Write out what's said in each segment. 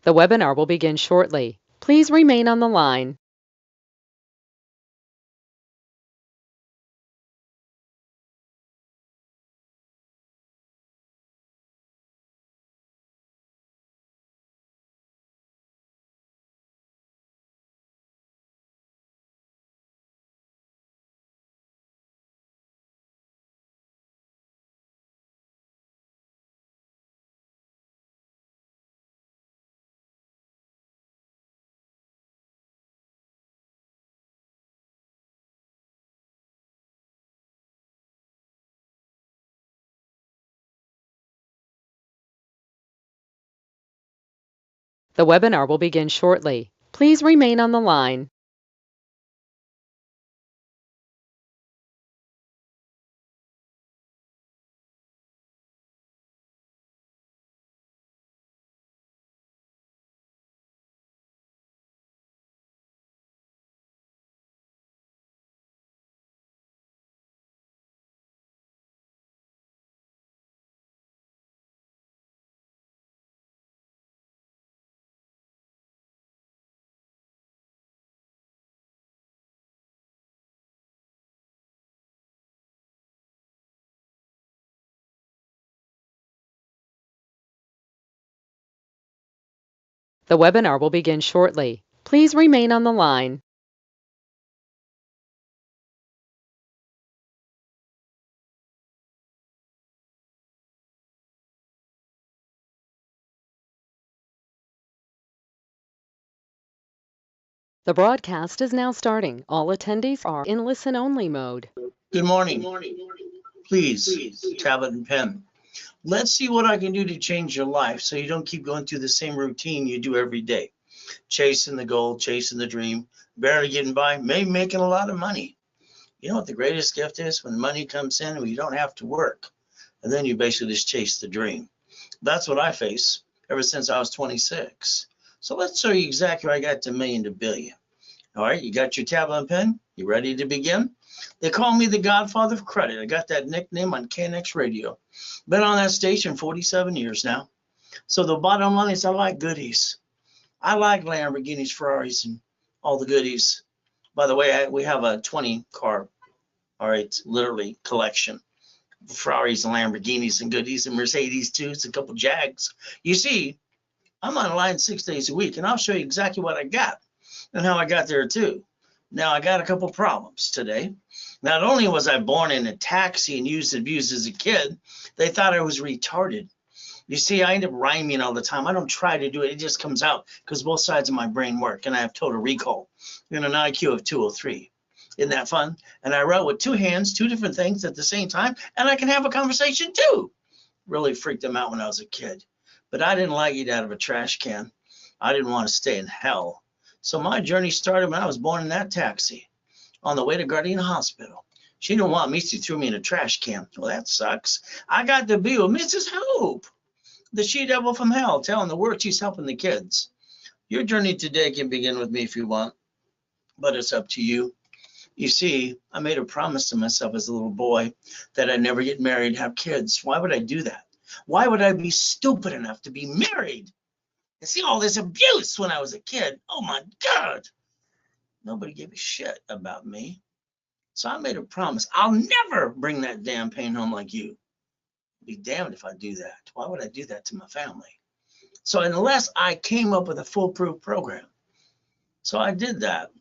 The webinar will begin shortly. Please remain on the line. The webinar will begin shortly. Please remain on the line. The webinar will begin shortly. Please remain on the line. The broadcast is now starting. All attendees are in listen-only mode. Good morning. Please, tablet and pen. Let's see what I can do to change your life so you don't keep going through the same routine you do every day. Chasing the goal, chasing the dream, barely getting by, maybe making a lot of money. You know what the greatest gift is? When money comes in and you don't have to work. And then you basically just chase the dream. That's what I face ever since I was 26. So let's show you exactly how I got to million to billion. All right, you got your tablet and pen? You ready to begin? They call me the Godfather of Credit. I got that nickname on KNX Radio. Been on that station 47 years now. So the bottom line is I like goodies. I like Lamborghinis, Ferraris, and all the goodies. By the way, we have a 20 car, all right, literally collection. Ferraris and Lamborghinis and goodies and Mercedes too. It's a couple Jags. You see, I'm online 6 days a week, and I'll show you exactly what I got and how I got there too. Now, I got a couple problems today. Not only was I born in a taxi and used and abused as a kid, they thought I was retarded. You see, I end up rhyming all the time. I don't try to do it. It just comes out because both sides of my brain work, and I have total recall and an IQ of 203. Isn't that fun? And I wrote with two hands, two different things at the same time, and I can have a conversation too. Really freaked them out when I was a kid. But I didn't like it out of a trash can. I didn't want to stay in hell. So my journey started when I was born in that taxi on the way to Gardena Hospital. She didn't want me, so she threw me in a trash can. Well, that sucks. I got to be with Mrs. Hope, the she-devil from hell, telling the work she's helping the kids. Your journey today can begin with me if you want, but it's up to you. You see, I made a promise to myself as a little boy that I'd never get married, have kids. Why would I do that? Why would I be stupid enough to be married? And see all this abuse when I was a kid. Oh my God. Nobody gave a shit about me. So I made a promise. I'll never bring that damn pain home like you. Be damned if I do that. Why would I do that to my family? So unless I came up with a foolproof program. So I did that.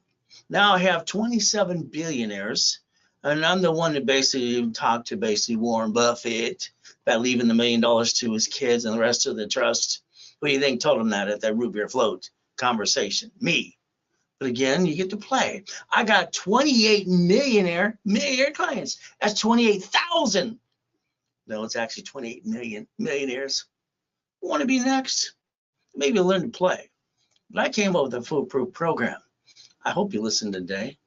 Now I have 27 billionaires. And I'm the one that basically talked to basically Warren Buffett about leaving $1 million to his kids and the rest of the trust. Who do you think told him that at that root beer float conversation? Me. But again, you get to play. I got 28 millionaire clients. That's 28,000. No, it's actually 28 million millionaires. Want to be next? Maybe learn to play. But I came up with a foolproof program. I hope you listen today.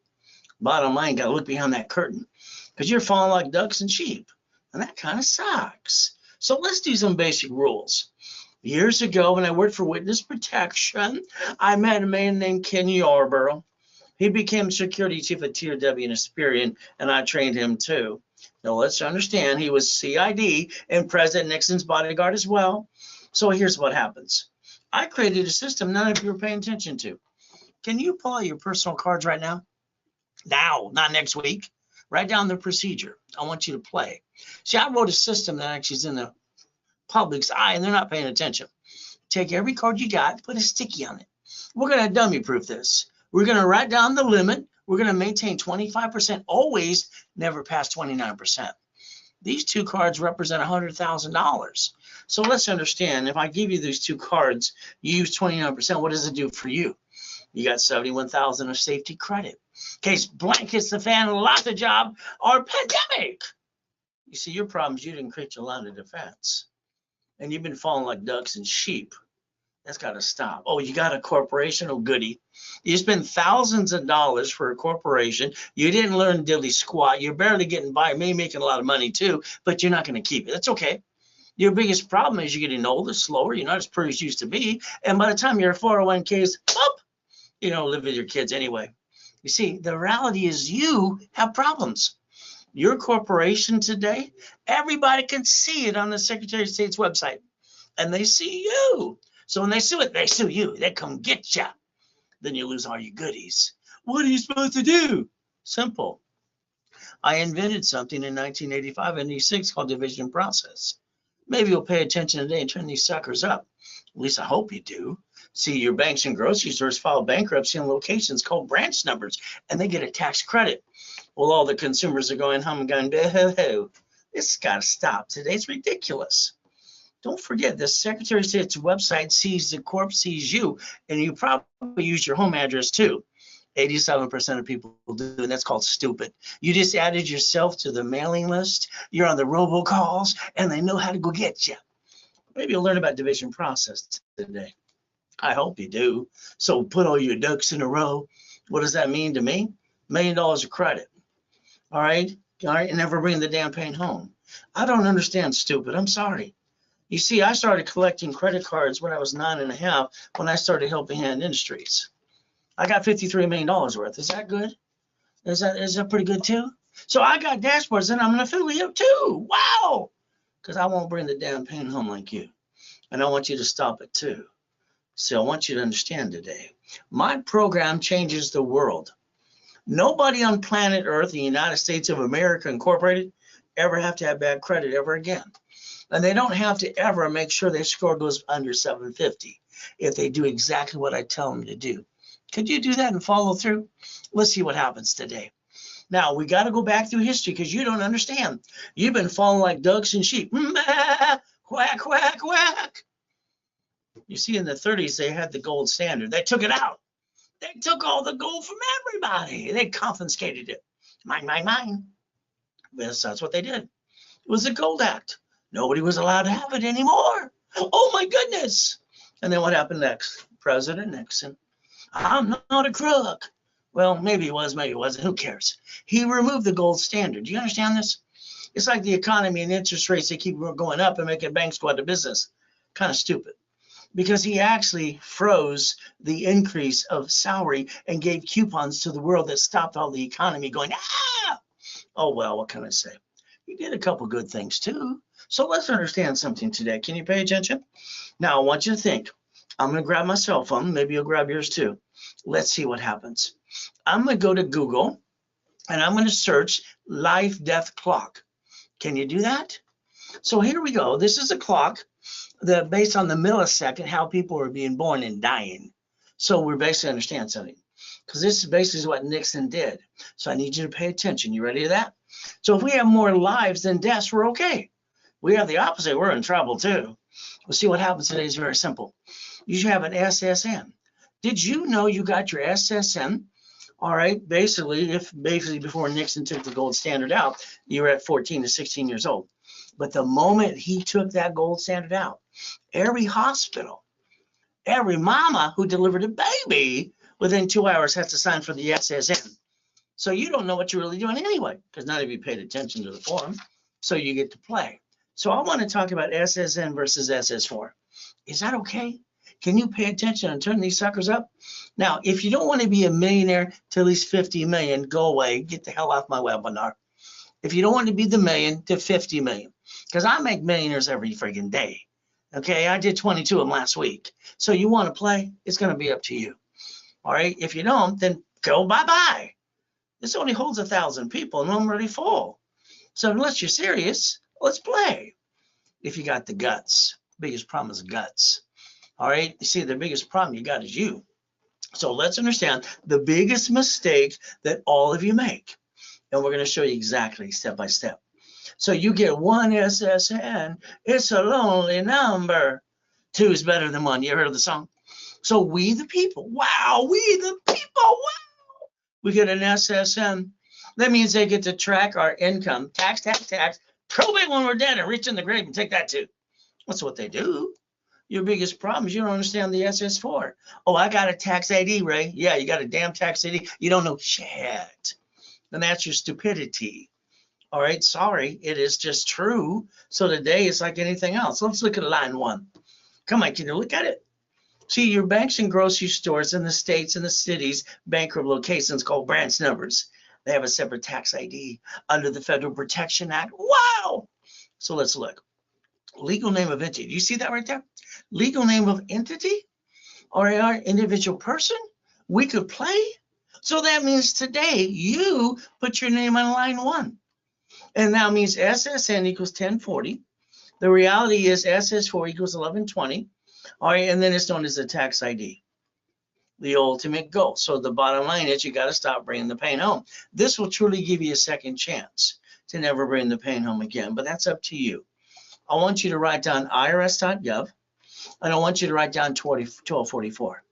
Bottom line, got to look behind that curtain because you're falling like ducks and sheep. And that kind of sucks. So let's do some basic rules. Years ago, when I worked for Witness Protection, I met a man named Ken Yarborough. He became security chief at TOW in Experian, and I trained him too. Now, let's understand, he was CID and President Nixon's bodyguard as well. So here's what happens. I created a system none of you are paying attention to. Can you pull out your personal cards right now? Now, not next week. Write down the procedure. I want you to play. See, I wrote a system that actually is in the public's eye, and they're not paying attention. Take every card you got, put a sticky on it. We're going to dummy proof this. We're going to write down the limit. We're going to maintain 25%, always never past 29%. These two cards represent $100,000. So let's understand, if I give you these two cards, you use 29%, what does it do for you? You got 71,000 of safety credit. In case blank hits the fan, lost a job, or pandemic. You see, your problem is you didn't create your line of defense. And you've been falling like ducks and sheep. That's got to stop. Oh, you got a corporation? Oh, goody. You spend thousands of dollars for a corporation. You didn't learn diddly squat. You're barely getting by, maybe making a lot of money too, but you're not going to keep it. That's okay. Your biggest problem is you're getting older, slower. You're not as pretty as you used to be. And by the time your 401k is up, you don't live with your kids anyway. You see, the reality is you have problems. Your corporation today, everybody can see it on the Secretary of State's website. And they see you. So when they sue it, they sue you. They come get you. Then you lose all your goodies. What are you supposed to do? Simple. I invented something in 1985 and 86 called division process. Maybe you'll pay attention today and turn these suckers up. At least I hope you do. See, your banks and grocery stores file bankruptcy in locations called branch numbers, and they get a tax credit. Well, all the consumers are going home and going, boo-hoo-hoo. This has got to stop. Today's ridiculous. Don't forget, the Secretary of State's website sees the corp, sees you, and you probably use your home address too. 87% of people do, and that's called stupid. You just added yourself to the mailing list. You're on the robocalls, and they know how to go get you. Maybe you'll learn about division process today. I hope you do. So put all your ducks in a row. What does that mean to me? $1 million of credit. All right, and never bring the damn pain home. I don't understand stupid. I'm sorry. You see, I started collecting credit cards when I was 9.5 when I started Helping Hand Industries. I got $53 million worth. Is that good? Is that pretty good too? So I got dashboards and I'm an affiliate too. Wow. Because I won't bring the damn pain home like you. And I want you to stop it too. So I want you to understand today, my program changes the world. Nobody on planet Earth, the United States of America Incorporated, ever have to have bad credit ever again. And they don't have to ever make sure their score goes under 750 if they do exactly what I tell them to do. Could you do that and follow through? Let's see what happens today. Now, we got to go back through history because you don't understand. You've been falling like ducks and sheep. Quack, quack, quack. You see, in the 30s, they had the gold standard. They took it out. They took all the gold from everybody. They confiscated it. Mine, mine, mine. Yes, that's what they did. It was the Gold Act. Nobody was allowed to have it anymore. Oh, my goodness. And then what happened next? President Nixon. I'm not a crook. Well, maybe he was, maybe he wasn't. Who cares? He removed the gold standard. Do you understand this? It's like the economy and interest rates. They keep going up and making banks go out of business. Kind of stupid. Because he actually froze the increase of salary and gave coupons to the world that stopped all the economy going, ah! Oh, well, what can I say? He did a couple good things too. So let's understand something today. Can you pay attention? Now, I want you to think. I'm going to grab my cell phone. Maybe you'll grab yours too. Let's see what happens. I'm going to go to Google and I'm going to search life death clock. Can you do that? So here we go. This is a clock that based on the millisecond, how people are being born and dying. So we're basically understand something. Because this is basically what Nixon did. So I need you to pay attention. You ready to that? So if we have more lives than deaths, we're okay. We have the opposite. We're in trouble too. We'll see what happens today is very simple. You should have an SSN. Did you know you got your SSN? All right, basically before Nixon took the gold standard out, you were at 14 to 16 years old. But the moment he took that gold standard out, every hospital, every mama who delivered a baby within 2 hours has to sign for the SSN. So you don't know what you're really doing anyway, because none of you paid attention to the form. So you get to play. So I want to talk about SSN versus SS4. Is that okay? Can you pay attention and turn these suckers up? Now, if you don't want to be a millionaire to at least 50 million, go away. Get the hell off my webinar. If you don't want to be the million to 50 million, because I make millionaires every friggin' day. Okay, I did 22 of them last week. So you want to play? It's going to be up to you. All right. If you don't, then go bye-bye. This only holds 1,000 people and I'm already full. So unless you're serious, let's play. If you got the guts, biggest problem is guts. All right. You see, the biggest problem you got is you. So let's understand the biggest mistake that all of you make. And we're going to show you exactly step by step. So you get one SSN. It's a lonely number. Two is better than one. You heard of the song? So we the people. Wow, we the people. Wow. We get an SSN. That means they get to track our income. Tax, probate when we're dead and reach in the grave and take that too. That's what they do. Your biggest problem is you don't understand the SS4. Oh, I got a tax ID, Ray. Yeah, you got a damn tax ID. You don't know shit. And that's your stupidity. All right, sorry, it is just true. So today it's like anything else. Let's look at line 1. Come on, can you look at it? See, your banks and grocery stores in the states and the cities, bankrupt locations called branch numbers. They have a separate tax ID under the Federal Protection Act. Wow! So let's look. Legal name of entity. Do you see that right there? Legal name of entity or our individual person? We could play. So that means today you put your name on line 1. And that means SSN equals 1040. The reality is SS4 equals 1120. All right, and then it's known as the tax ID, the ultimate goal. So the bottom line is you got to stop bringing the pain home. This will truly give you a second chance to never bring the pain home again, but that's up to you. I want you to write down irs.gov, and I want you to write down 1244.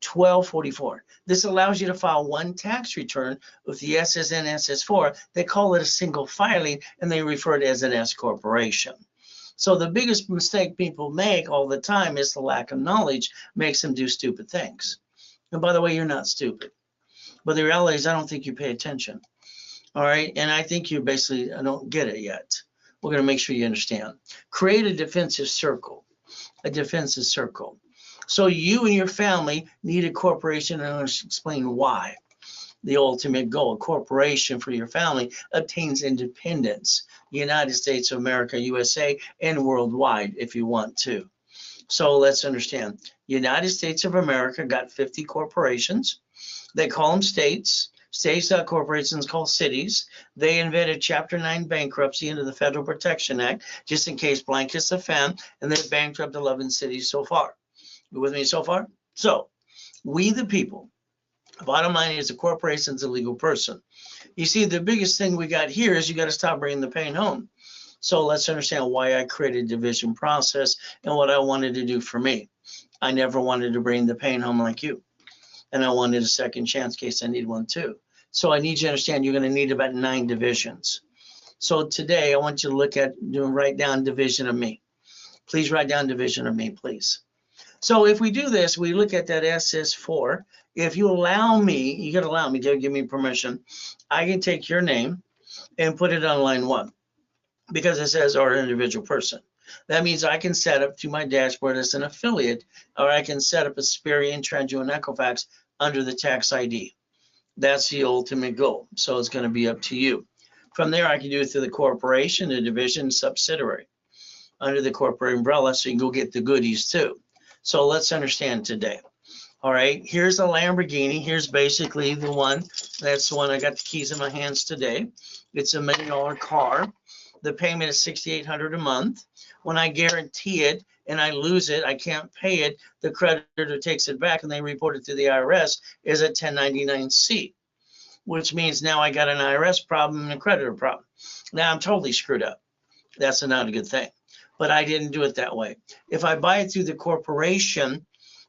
1244. This allows you to file one tax return with the SSN SS4. They call it a single filing, and they refer to it as an S corporation. So the biggest mistake people make all the time is the lack of knowledge makes them do stupid things. And by the way, you're not stupid. But the reality is I don't think you pay attention. All right. And I think you basically don't get it yet. We're going to make sure you understand. Create a defensive circle. A defensive circle. So you and your family need a corporation, and I'm going to explain why. The ultimate goal, a corporation for your family obtains independence, United States of America, USA, and worldwide if you want to. So let's understand. United States of America got 50 corporations. They call them states. States got corporations called cities. They invented Chapter 9 bankruptcy under the Federal Protection Act, just in case blankets offend, and they've bankrupted 11 cities so far. You with me so far? So we the people. Bottom line is a corporation is a legal person. You see, the biggest thing we got here is you got to stop bringing the pain home. So let's understand why I created a division process and what I wanted to do for me. I never wanted to bring the pain home like you. And I wanted a second chance in case I need one too. So I need you to understand you're going to need about 9 divisions. So today I want you to look at, write down division of me. Please write down division of me, please. So if we do this, we look at that SS4. If you allow me, you got to allow me to give me permission. I can take your name and put it on line 1 because it says our individual person. That means I can set up to my dashboard as an affiliate, or I can set up Experian, Trendure, and Equifax under the tax ID. That's the ultimate goal. So it's going to be up to you. From there, I can do it through the corporation, the division, subsidiary under the corporate umbrella, so you can go get the goodies too. So let's understand today. All right, here's a Lamborghini. Here's basically the one. That's the one I got the keys in my hands today. It's a $1 million car. The payment is $6,800 a month. When I guarantee it and I lose it, I can't pay it, the creditor takes it back and they report it to the IRS as a 1099-C, which means now I got an IRS problem and a creditor problem. Now I'm totally screwed up. That's not a good thing. But I didn't do it that way. If I buy it through the corporation,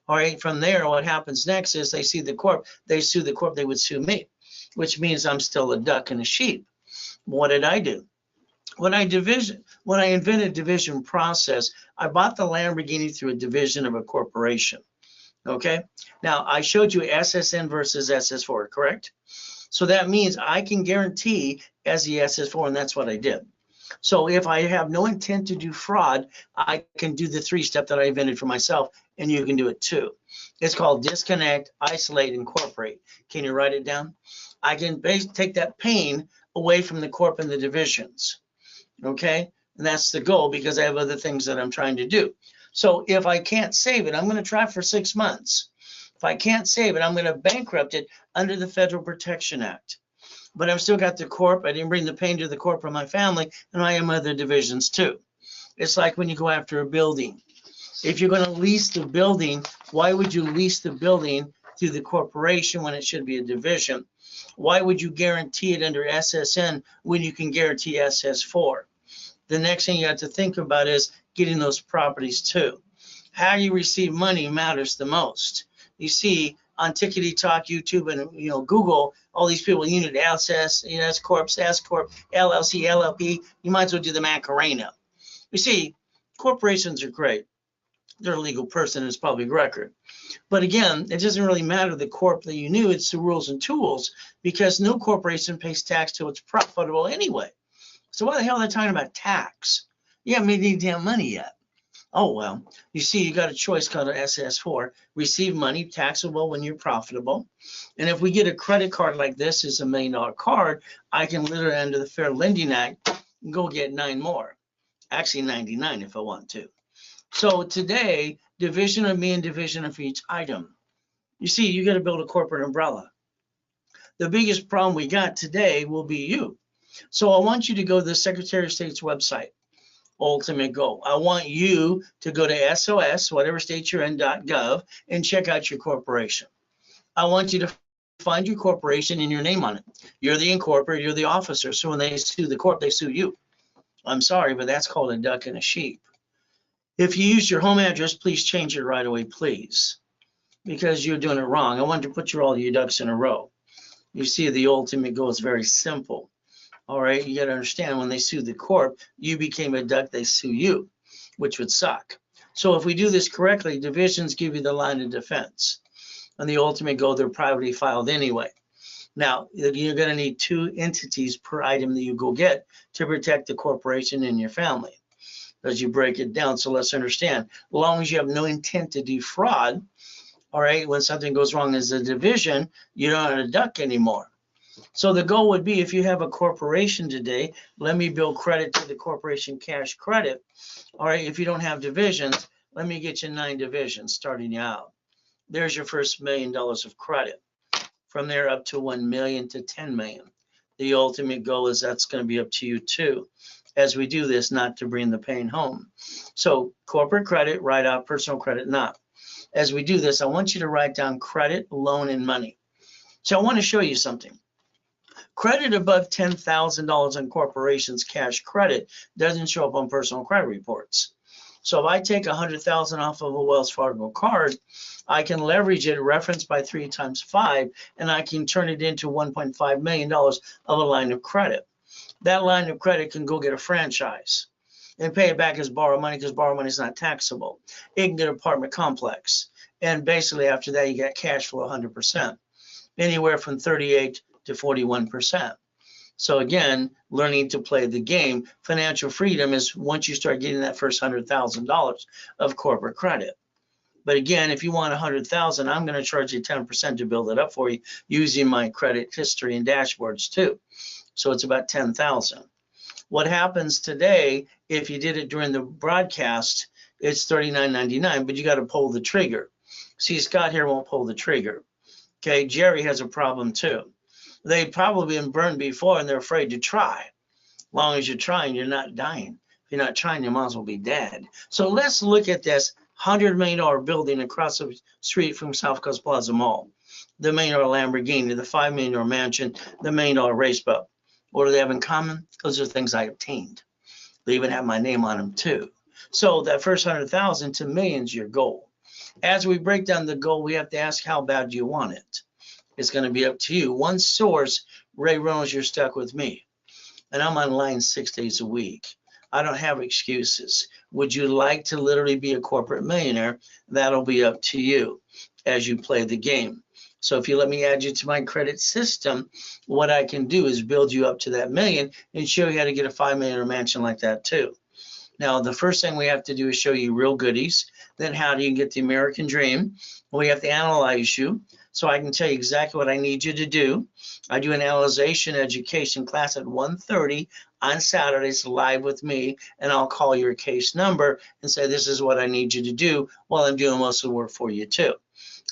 all right, from there, what happens next is they see the corp, they sue the corp, they would sue me, which means I'm still a duck and a sheep. What did I do? When I invented division process, I bought the Lamborghini through a division of a corporation. Okay. Now I showed you SSN versus SS4, correct? So that means I can guarantee as the SS4, and that's what I did. So if I have no intent to do fraud, I can do the 3-step that I invented for myself, and you can do it too. It's called disconnect, isolate, incorporate. Can you write it down? I can take that pain away from the corp and the divisions. Okay, and that's the goal because I have other things that I'm trying to do. So if I can't save it, I'm going to try for 6 months. If I can't save it, I'm going to bankrupt it under the Federal Protection Act. But I've still got the corp. I didn't bring the pain to the corp from my family, and I am other divisions too. It's like when you go after a building. If you're going to lease the building, why would you lease the building through the corporation when it should be a division? Why would you guarantee it under SSN when you can guarantee SS4? The next thing you have to think about is getting those properties too. How you receive money matters the most. You see on Tickety Talk, YouTube, and Google, all these people, unit SS, S Corp, S Corp, LLC, LLP. You might as well do the Macarena. You see, corporations are great. They're a legal person, it's public record. But again, it doesn't really matter the corp that you knew, it's the rules and tools, because no corporation pays tax till it's profitable anyway. So why the hell are they talking about tax? You haven't made any damn money yet. Oh, well, you see, you got a choice called an SS4. Receive money, taxable when you're profitable. And if we get a credit card like this, is $1 million card, I can literally, under the Fair Lending Act, go get 9 more. Actually, 99 if I want to. So today, division of me and division of each item. You see, you got to build a corporate umbrella. The biggest problem we got today will be you. So I want you to go to the Secretary of State's website, Ultimate Goal. I want you to go to SOS, whatever state you're in, .gov, and check out your corporation. I want you to find your corporation and your name on it. You're the incorporated, you're the officer. So when they sue the corp, they sue you. I'm sorry, but that's called a duck and a sheep. If you use your home address, please change it right away, please, because you're doing it wrong. I want to put all your ducks in a row. You see, the ultimate goal is very simple. All right, you got to understand, when they sue the corp, you became a duck, they sue you, which would suck. So if we do this correctly, divisions give you the line of defense. On the ultimate goal, they're privately filed anyway. Now, you're going to need 2 entities per item that you go get to protect the corporation and your family as you break it down. So let's understand, as long as you have no intent to defraud, all right, when something goes wrong as a division, you don't have a duck anymore. So the goal would be, if you have a corporation today, let me build credit to the corporation cash credit. All right, if you don't have divisions, let me get you 9 divisions starting you out. There's your first $1 million of credit. From there up to 1 million to 10 million. The ultimate goal is that's going to be up to you too, as we do this, not to bring the pain home. So corporate credit, write out, personal credit, not. As we do this, I want you to write down credit, loan, and money. So I want to show you something. Credit above $10,000 on corporations cash credit doesn't show up on personal credit reports. So if I take 100,000 off of a Wells Fargo card, I can leverage it, referenced by 3 times 5, and I can turn it into $1.5 million of a line of credit. That line of credit can go get a franchise and pay it back as borrowed money, because borrowed money is not taxable. It can get an apartment complex. And basically after that, you get cash flow 100%, anywhere from 38 to 41%. So again, learning to play the game. Financial freedom is once you start getting that first $100,000 of corporate credit. But again, if you want 100,000, I'm going to charge you 10% to build it up for you using my credit history and dashboards too. So it's about 10,000. What happens today, if you did it during the broadcast, it's $39.99, but you got to pull the trigger. See, Scott here won't pull the trigger. Okay, Jerry has a problem too. They've probably been burned before and they're afraid to try. As long as you're trying, you're not dying. If you're not trying, you might as well be dead. So let's look at this $100 million building across the street from South Coast Plaza Mall. The $1 million Lamborghini, the $5 million mansion, the $1 million race boat. What do they have in common? Those are things I obtained. They even have my name on them too. So that first 100,000 to millions, your goal. As we break down the goal, we have to ask, how bad do you want it? It's going to be up to you. One source, Ray Reynolds, you're stuck with me. And I'm online 6 days a week. I don't have excuses. Would you like to literally be a corporate millionaire? That'll be up to you as you play the game. So if you let me add you to my credit system, what I can do is build you up to that million and show you how to get a $5 million mansion like that too. Now, the first thing we have to do is show you real goodies. Then how do you get the American dream? We have to analyze you. So I can tell you exactly what I need you to do. I do an analyzation education class at 1:30 on Saturdays live with me, and I'll call your case number and say, this is what I need you to do while I'm doing most of the work for you too.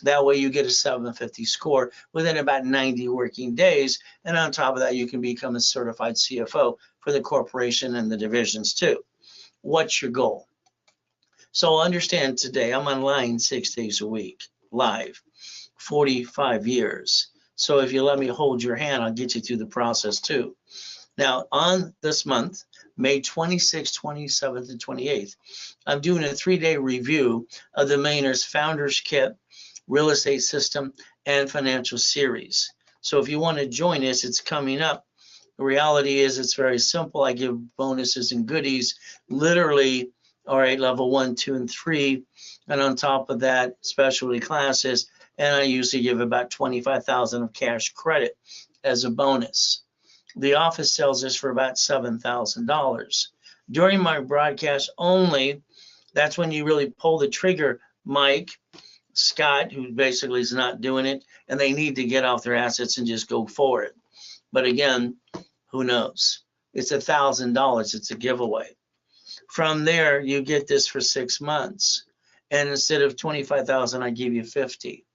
That way you get a 750 score within about 90 working days. And on top of that, you can become a certified CFO for the corporation and the divisions too. What's your goal? So understand today, I'm online 6 days a week, live, 45 years. So if you let me hold your hand, I'll get you through the process too. Now, on this month, May 26th, 27th, and 28th, I'm doing a 3-day review of the Millionaire's Founders Kit, Real Estate System, and Financial Series. So if you want to join us, it's coming up. The reality is it's very simple. I give bonuses and goodies, literally, all right, level 1, 2, and 3. And on top of that, specialty classes. And I usually give about $25,000 of cash credit as a bonus. The office sells this for about $7,000. During my broadcast only, that's when you really pull the trigger, Mike, Scott, who basically is not doing it, and they need to get off their assets and just go for it. But again, who knows? It's $1,000. It's a giveaway. From there, you get this for 6 months. And instead of 25,000, I give you 50.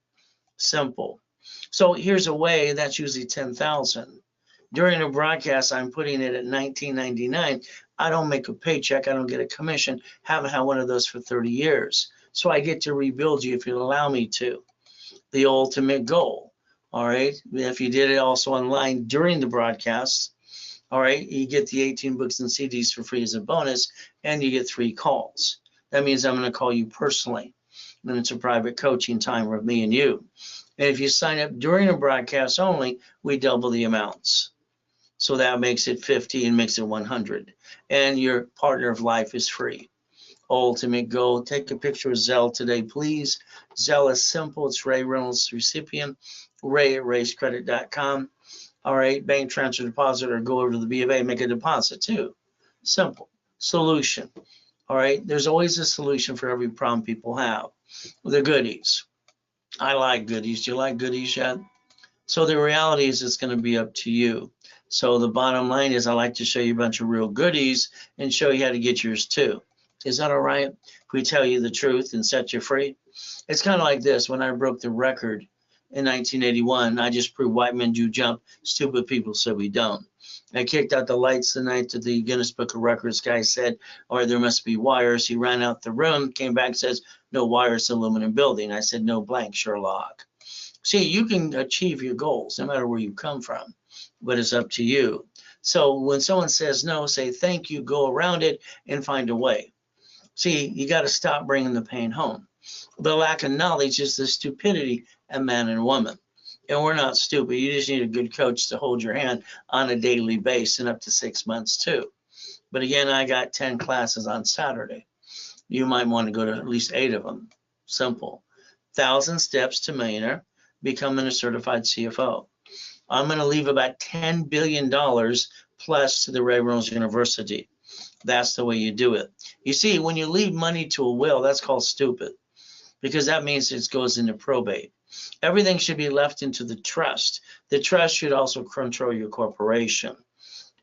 Simple. So here's a way, that's usually 10,000. During a broadcast, I'm putting it at $19.99. I don't make a paycheck. I don't get a commission. Haven't had one of those for 30 years. So I get to rebuild you if you allow me to. The ultimate goal. All right. If you did it also online during the broadcast, all right, you get the 18 books and CDs for free as a bonus, and you get 3 calls. That means I'm going to call you personally. And it's a private coaching time with me and you. And if you sign up during a broadcast only, we double the amounts. So that makes it 50 and makes it 100. And your partner of life is free. Ultimate goal. Take a picture of Zelle today, please. Zelle is simple. It's Ray Reynolds recipient. Ray at rayscredit.com. All right, bank transfer deposit, or go over to the B of A and make a deposit too. Simple. Solution. All right, there's always a solution for every problem people have. The goodies. I like goodies. Do you like goodies yet? So the reality is it's going to be up to you. So the bottom line is I like to show you a bunch of real goodies and show you how to get yours too. Is that all right? If we tell you the truth and set you free? It's kind of like this. When I broke the record in 1981, I just proved white men do jump. Stupid people said we don't. I kicked out the lights the night that the Guinness Book of Records guy said, or there must be wires. He ran out the room, came back, says, no wires, aluminum building. I said, no blank, Sherlock. See, you can achieve your goals no matter where you come from, but it's up to you. So when someone says no, say thank you, go around it, and find a way. See, you got to stop bringing the pain home. The lack of knowledge is the stupidity of man and woman. And we're not stupid. You just need a good coach to hold your hand on a daily basis and up to 6 months too. But again, I got 10 classes on Saturday. You might want to go to at least 8 of them. Simple. 1,000 steps to millionaire, becoming a certified CFO. I'm going to leave about $10 billion plus to the Ray Reynolds University. That's the way you do it. You see, when you leave money to a will, that's called stupid, because that means it goes into probate. Everything should be left into the trust. The trust should also control your corporation,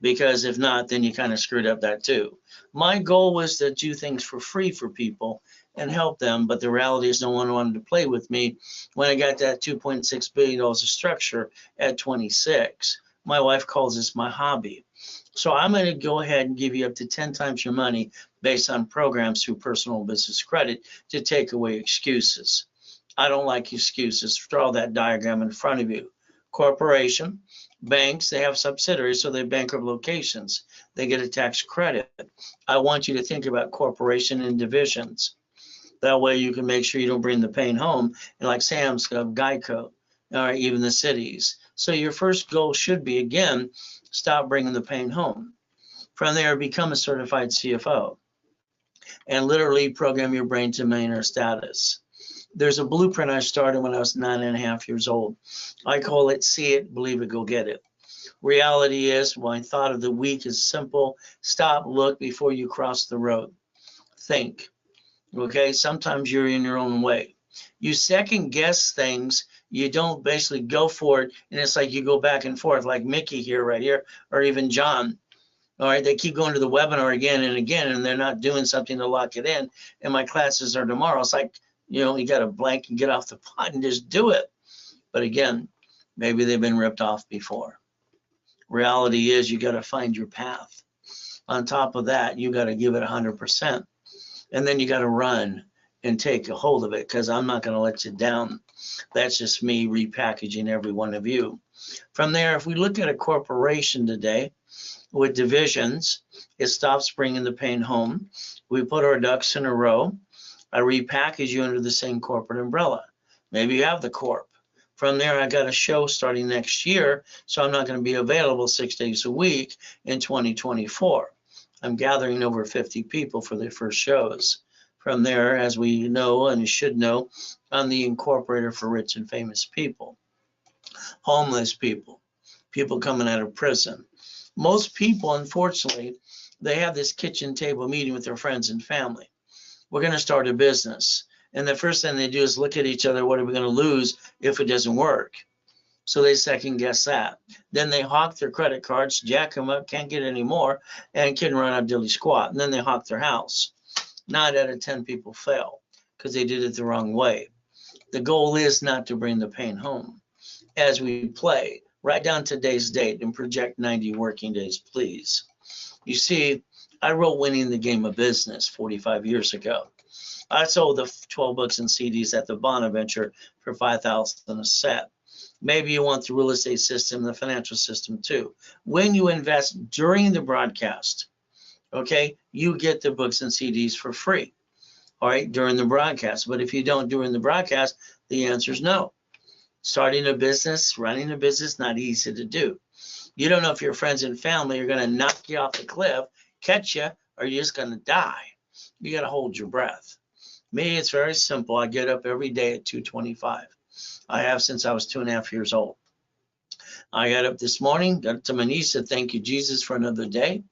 because if not, then you kind of screwed up that too. My goal was to do things for free for people and help them, but the reality is no one wanted to play with me when I got that $2.6 billion of structure at 26. My wife calls this my hobby. So I'm going to go ahead and give you up to 10 times your money based on programs through personal business credit to take away excuses. I don't like excuses. Draw that diagram in front of you. Corporation, banks, they have subsidiaries, so they bankrupt locations. They get a tax credit. I want you to think about corporation and divisions. That way you can make sure you don't bring the pain home. And like Sam's Geico, or even the cities. So your first goal should be, again, stop bringing the pain home. From there, become a certified CFO and literally program your brain to millionaire status. There's a blueprint I started when I was 9.5 years old. I call it see it, believe it, go get it. Reality is, my thought of the week is simple. Stop, look before you cross the road. Think. Okay, sometimes you're in your own way. You second guess things. You don't basically go for it. And it's like you go back and forth like Mickey here, right here, or even John. All right, they keep going to the webinar again and again, and they're not doing something to lock it in. And my classes are tomorrow. It's like, you got to blank and get off the pot and just do it. But again, maybe they've been ripped off before. Reality is you got to find your path. On top of that, you got to give it 100%. And then you got to run and take a hold of it, because I'm not going to let you down. That's just me repackaging every one of you. From there, if we look at a corporation today with divisions, it stops bringing the pain home. We put our ducks in a row. I repackage you under the same corporate umbrella. Maybe you have the corp. From there, I got a show starting next year, so I'm not going to be available 6 days a week in 2024. I'm gathering over 50 people for the first shows. From there, as we know and should know, I'm the incorporator for rich and famous people, homeless people, people coming out of prison. Most people, unfortunately, they have this kitchen table meeting with their friends and family. We're going to start a business. And the first thing they do is look at each other. What are we going to lose if it doesn't work? So they second guess that. Then they hawk their credit cards, jack them up, can't get any more, and can run out dilly squat. And then they hawk their house. 9 out of 10 people fail because they did it the wrong way. The goal is not to bring the pain home. As we play, write down today's date and project 90 working days, please. You see, I wrote Winning the Game of Business 45 years ago. I sold the 12 books and CDs at the Bonaventure for $5,000 a set. Maybe you want the real estate system, the financial system too. When you invest during the broadcast, okay, you get the books and CDs for free, all right, during the broadcast. But if you don't during the broadcast, the answer is no. Starting a business, running a business, not easy to do. You don't know if your friends and family are going to knock you off the cliff, catch you, or you're just going to die. You got to hold your breath. Me, it's very simple. I get up every day at 2:25. I have since I was 2.5 years old. I got up this morning, got up to my knees, said, thank you, Jesus, for another day.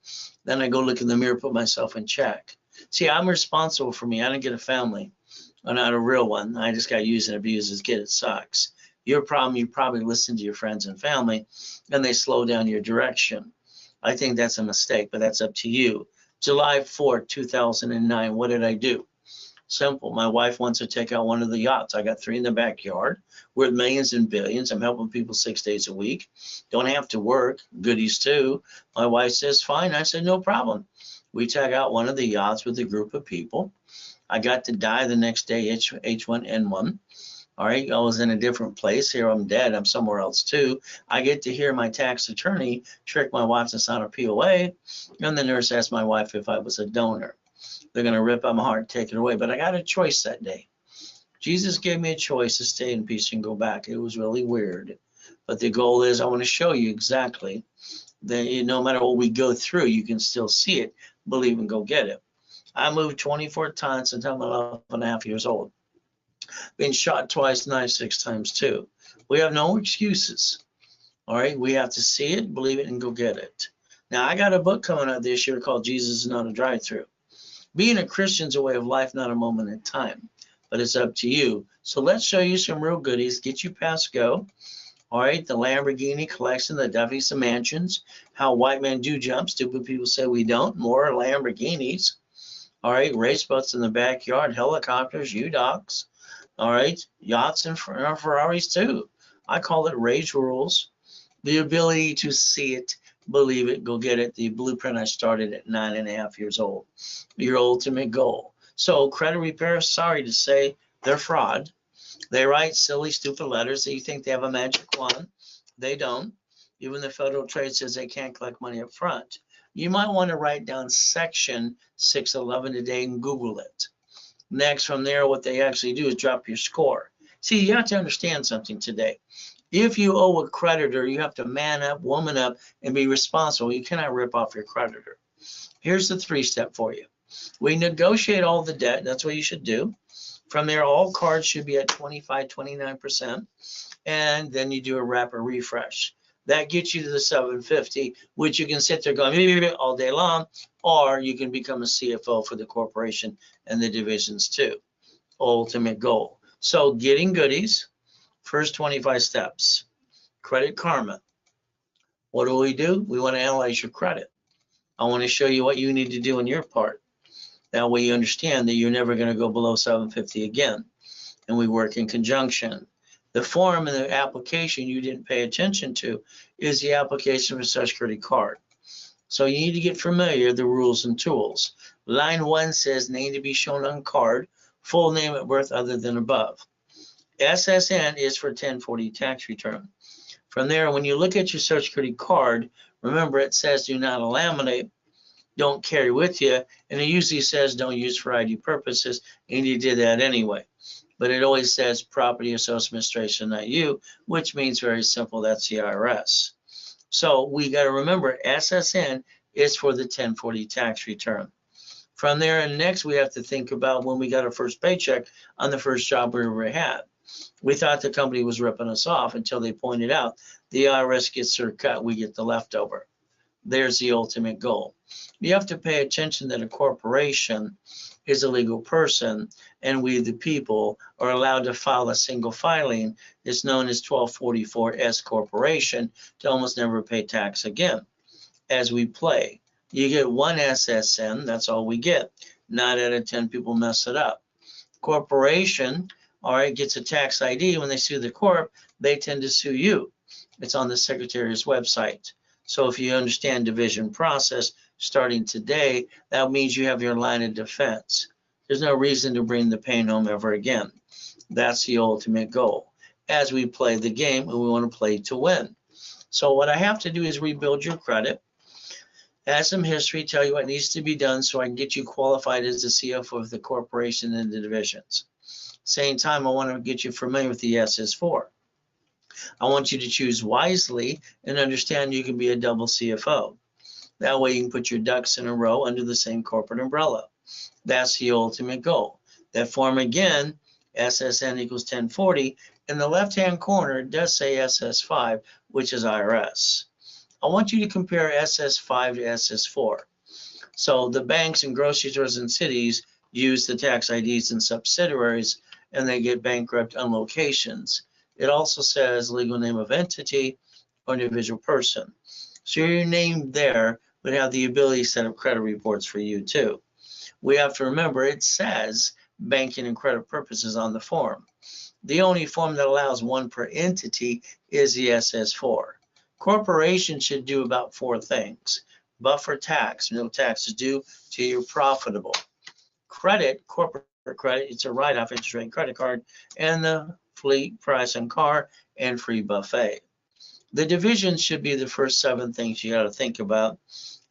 Then I go look in the mirror, put myself in check. See, I'm responsible for me. I didn't get a family. I'm not a real one. I just got used and abused as a kid. It sucks. Your problem, you probably listen to your friends and family, and they slow down your direction. I think that's a mistake, but that's up to you. July 4th, 2009, what did I do? Simple. My wife wants to take out one of the yachts. I got 3 in the backyard worth millions and billions. I'm helping people 6 days a week. Don't have to work. Goodies too. My wife says, fine. I said, no problem. We took out one of the yachts with a group of people. I got to die the next day, H1N1. All right, I was in a different place. Here I'm dead. I'm somewhere else too. I get to hear my tax attorney trick my wife to sign a POA. And the nurse asked my wife if I was a donor. They're going to rip out my heart, take it away. But I got a choice that day. Jesus gave me a choice to stay in peace and go back. It was really weird. But the goal is I want to show you exactly that no matter what we go through, you can still see it, believe, and go get it. I moved 24 times until I'm 11.5 years old. Been shot twice, knifed 6 times too. We have no excuses. All right, we have to see it, believe it, and go get it. Now, I got a book coming out this year called Jesus is Not a Drive-Thru. Being a Christian is a way of life, not a moment in time, but it's up to you. So let's show you some real goodies, get you past go. All right, the Lamborghini collection, the Duffy's, the mansions, how white men do jump, stupid people say we don't, more Lamborghinis. All right, race boats in the backyard, helicopters, U-Docks. All right, yachts and Ferraris too. I call it Ray's Rules. The ability to see it, believe it, go get it. The blueprint I started at 9.5 years old. Your ultimate goal. So credit repair, sorry to say, they're fraud. They write silly, stupid letters that you think they have a magic wand. They don't. Even the Federal Trade says they can't collect money up front. You might want to write down section 611 today and Google it. Next, from there, what they actually do is drop your score. See, you have to understand something today. If you owe a creditor, you have to man up, woman up, and be responsible. You cannot rip off your creditor. Here's the 3-step for you. We negotiate all the debt. That's what you should do. From there, all cards should be at 25, 29%. And then you do a wrap or refresh. That gets you to the 750, which you can sit there going all day long, or you can become a CFO for the corporation and the divisions too. Ultimate goal. So getting goodies, first 25 steps. Credit karma. What do? We want to analyze your credit. I want to show you what you need to do in your part. That way you understand that you're never going to go below 750 again. And we work in conjunction. The form and the application you didn't pay attention to is the application for Social Security card. So you need to get familiar with the rules and tools. Line 1 says name to be shown on card, full name at birth other than above. SSN is for 1040 tax return. From there, when you look at your Social Security card, remember it says do not laminate, don't carry with you, and it usually says don't use for ID purposes, and you did that anyway. But it always says property associate administration, not you, which means very simple, that's the IRS. So we got to remember SSN is for the 1040 tax return. From there and next, we have to think about when we got our first paycheck on the first job we ever had. We thought the company was ripping us off until they pointed out the IRS gets their cut, we get the leftover. There's the ultimate goal. You have to pay attention that a corporation is a legal person, and we, the people, are allowed to file a single filing. It's known as 1244 S corporation to almost never pay tax again. As we play, you get one SSN, that's all we get. 9 out of 10 people mess it up. Corporation, all right, gets a tax ID. When they sue the corp, they tend to sue you. It's on the Secretary's website. So if you understand division process starting today, that means you have your line of defense. There's no reason to bring the pain home ever again. That's the ultimate goal. As we play the game, and we want to play to win. So what I have to do is rebuild your credit, add some history, tell you what needs to be done so I can get you qualified as the CFO of the corporation and the divisions. Same time, I want to get you familiar with the SS4. I want you to choose wisely and understand you can be a double CFO. That way you can put your ducks in a row under the same corporate umbrella. That's the ultimate goal. That form again, SSN equals 1040. In the left-hand corner, it does say SS5, which is IRS. I want you to compare SS5 to SS4. So the banks and grocery stores and cities use the tax IDs and subsidiaries, and they get bankrupt on locations. It also says legal name of entity or individual person. So your name there would have the ability to set up credit reports for you too. We have to remember it says banking and credit purposes on the form. The only form that allows one per entity is the SS4. Corporations should do about 4 things. Buffer tax, no taxes due till you're profitable. Credit, corporate credit, it's a write-off interest rate credit card, and the fleet price on car and free buffet. The divisions should be the first 7 things you got to think about.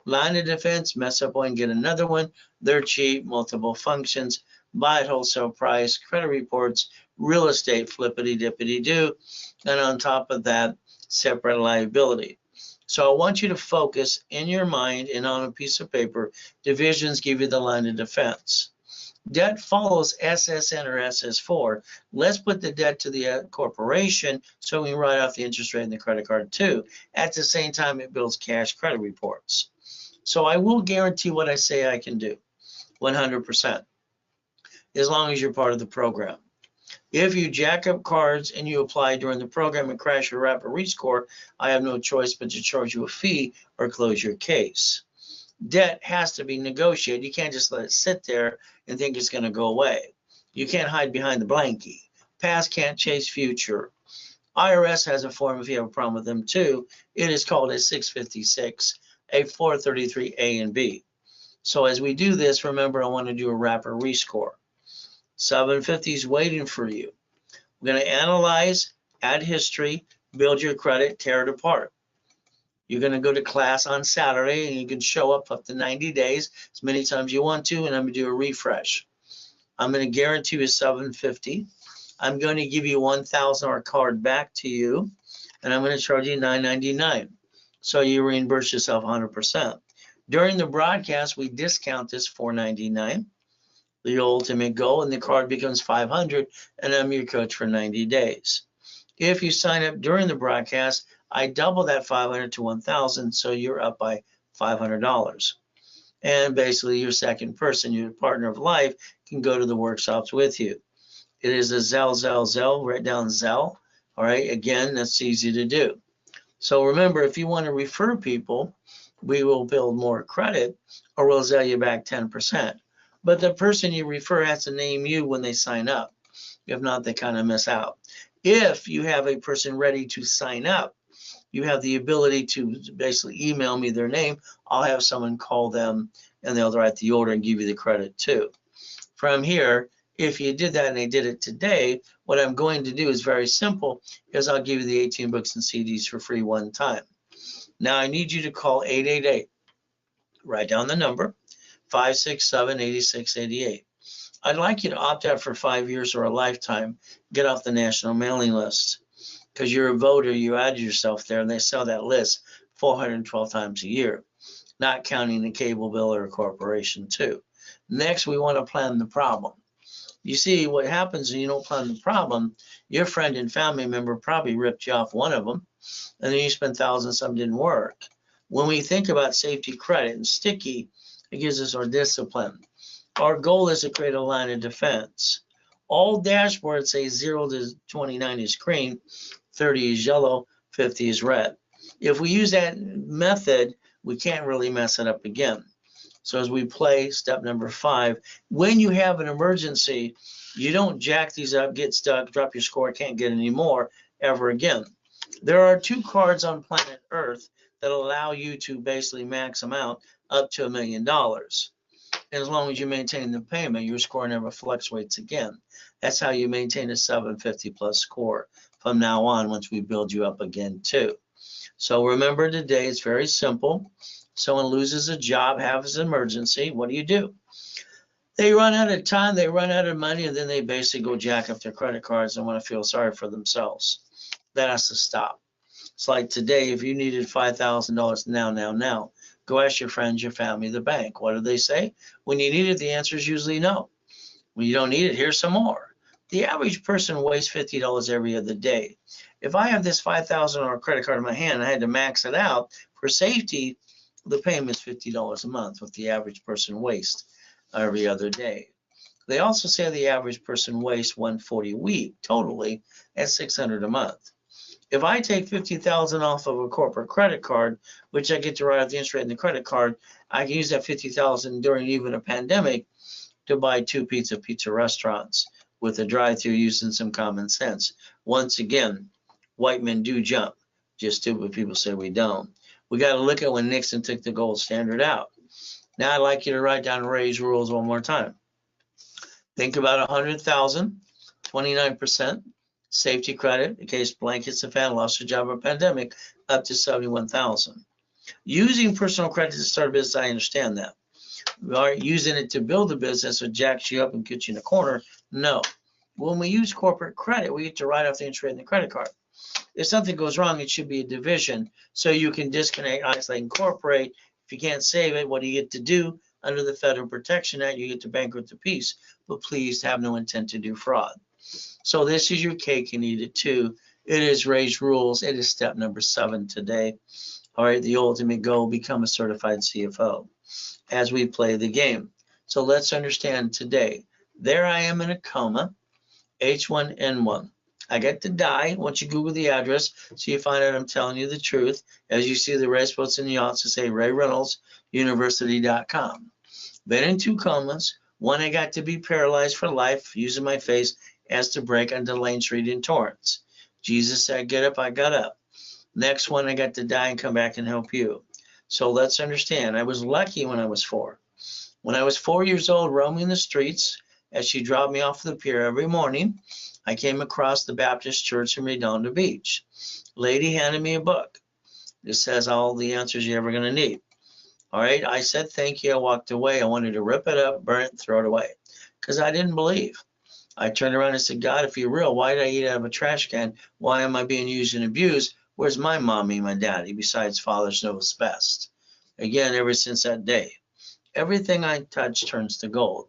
Line of defense, mess up one, get another one. They're cheap, multiple functions, buy at wholesale price, credit reports, real estate, flippity-dippity-do, and on top of that, separate liability. So I want you to focus in your mind and on a piece of paper. Divisions give you the line of defense. Debt follows SSN or SS4. Let's put the debt to the corporation so we can write off the interest rate in the credit card too. At the same time, it builds cash credit reports. So I will guarantee what I say I can do, 100%, as long as you're part of the program. If you jack up cards and you apply during the program and crash your rapid rescore, I have no choice but to charge you a fee or close your case. Debt has to be negotiated. You can't just let it sit there and think it's going to go away. You can't hide behind the blankie. Past can't chase future. IRS has a form if you have a problem with them too. It is called a 656, a 433A and B. So as we do this, remember I want to do a rapid rescore. 750 is waiting for you. We're going to analyze, add history, build your credit, tear it apart. You're going to go to class on Saturday and you can show up to 90 days as many times as you want to, and I'm going to do a refresh. I'm going to guarantee you 750. I'm going to give you $1,000 card back to you, and I'm going to charge you $9.99. So you reimburse yourself 100%. During the broadcast, we discount this $4.99, the ultimate goal, and the card becomes $500, and I'm your coach for 90 days. If you sign up during the broadcast, I double that $500 to $1,000, so you're up by $500. And basically, your second person, your partner of life, can go to the workshops with you. It is a Zelle. Write down Zelle. All right. Again, that's easy to do. So remember, if you want to refer people, we will build more credit or we'll Zelle you back 10%. But the person you refer has to name you when they sign up. If not, they kind of miss out. If you have a person ready to sign up, you have the ability to basically email me their name. I'll have someone call them and they'll write the order and give you the credit too. From here, if you did that and they did it today, what I'm going to do is very simple, is I'll give you the 18 books and CDs for free one time. Now I need you to call 888. Write down the number, 567-8688. I'd like you to opt out for 5 years or a lifetime, get off the national mailing list. Because you're a voter, you add yourself there, and they sell that list 412 times a year, not counting the cable bill or a corporation too. Next, we want to plan the problem. You see, what happens when you don't plan the problem, your friend and family member probably ripped you off one of them, and then you spent thousands, some didn't work. When we think about safety credit and sticky, it gives us our discipline. Our goal is to create a line of defense. All dashboards say 0 to 29 is green, 30 is yellow, 50 is red. If we use that method, we can't really mess it up again. So as we play step number 5, when you have an emergency, you don't jack these up, get stuck, drop your score, can't get any more ever again. There are 2 cards on planet Earth that allow you to basically max them out up to $1 million. As long as you maintain the payment, your score never fluctuates again. That's how you maintain a 750 plus score from now on once we build you up again too. So remember today, it's very simple. Someone loses a job, has an emergency, what do? They run out of time, they run out of money, and then they basically go jack up their credit cards and want to feel sorry for themselves. That has to stop. It's like today, if you needed $5,000 now, go ask your friends, your family, the bank. What do they say? When you need it, the answer is usually no. When you don't need it, here's some more. The average person wastes $50 every other day. If I have this $5,000 credit card in my hand and I had to max it out for safety, the payment's $50 a month, what the average person wastes every other day. They also say the average person wastes $140 a week, totally at $600 a month. If I take $50,000 off of a corporate credit card, which I get to write off the interest rate in the credit card, I can use that $50,000 during even a pandemic to buy 2 pizza restaurants with a drive-through using some common sense. Once again, white men do jump, just stupid people say we don't. We got to look at when Nixon took the gold standard out. Now I'd like you to write down Ray's rules one more time. Think about 100,000, 29%, safety credit in case blank hits the fan, lost your job or pandemic, up to 71,000. Using personal credit to start a business, I understand that. We aren't using it to build a business or jacks you up and gets you in a corner. No. When we use corporate credit, we get to write off the interest rate in the credit card. If something goes wrong, it should be a division so you can disconnect, isolate, incorporate. If you can't save it, what do you get to do? Under the Federal Protection Act, you get to bankrupt the piece, but please have no intent to do fraud. So this is your cake and eat it too. It is Ray's rules. It is step number 7 today. All right, the ultimate goal, become a certified CFO as we play the game. So let's understand today. There I am in a coma, H1N1. I get to die. Once you Google the address, so you find out I'm telling you the truth. As you see the red spots in the yachts to say Ray Reynolds, University.com. Been in 2 comas. One, I got to be paralyzed for life, using my face as to break on Delane Street in Torrance. Jesus said, get up, I got up. Next one, I got to die and come back and help you. So let's understand, I was lucky when I was 4. When I was 4 years old, roaming the streets, as she dropped me off the pier every morning, I came across the Baptist church in Redondo Beach. Lady handed me a book. It says all the answers you're ever going to need. All right, I said thank you. I walked away. I wanted to rip it up, burn it, throw it away because I didn't believe. I turned around and said, God, if you're real, why did I eat out of a trash can? Why am I being used and abused? Where's my mommy and my daddy? Besides, fathers know what's best. Again, ever since that day, everything I touch turns to gold.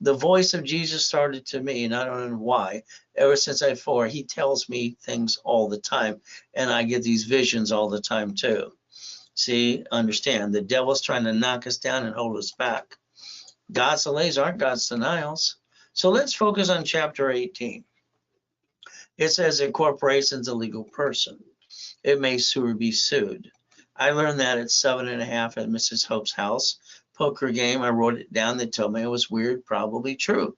The voice of Jesus started to me, and I don't know why. Ever since I was 4, he tells me things all the time, and I get these visions all the time too. See, understand, the devil's trying to knock us down and hold us back. God's delays aren't God's denials. So let's focus on chapter 18. It says a corporation is a legal person. It may sue or be sued. I learned that at 7.5 at Mrs. Hope's house. Poker game, I wrote it down. They told me it was weird, probably true.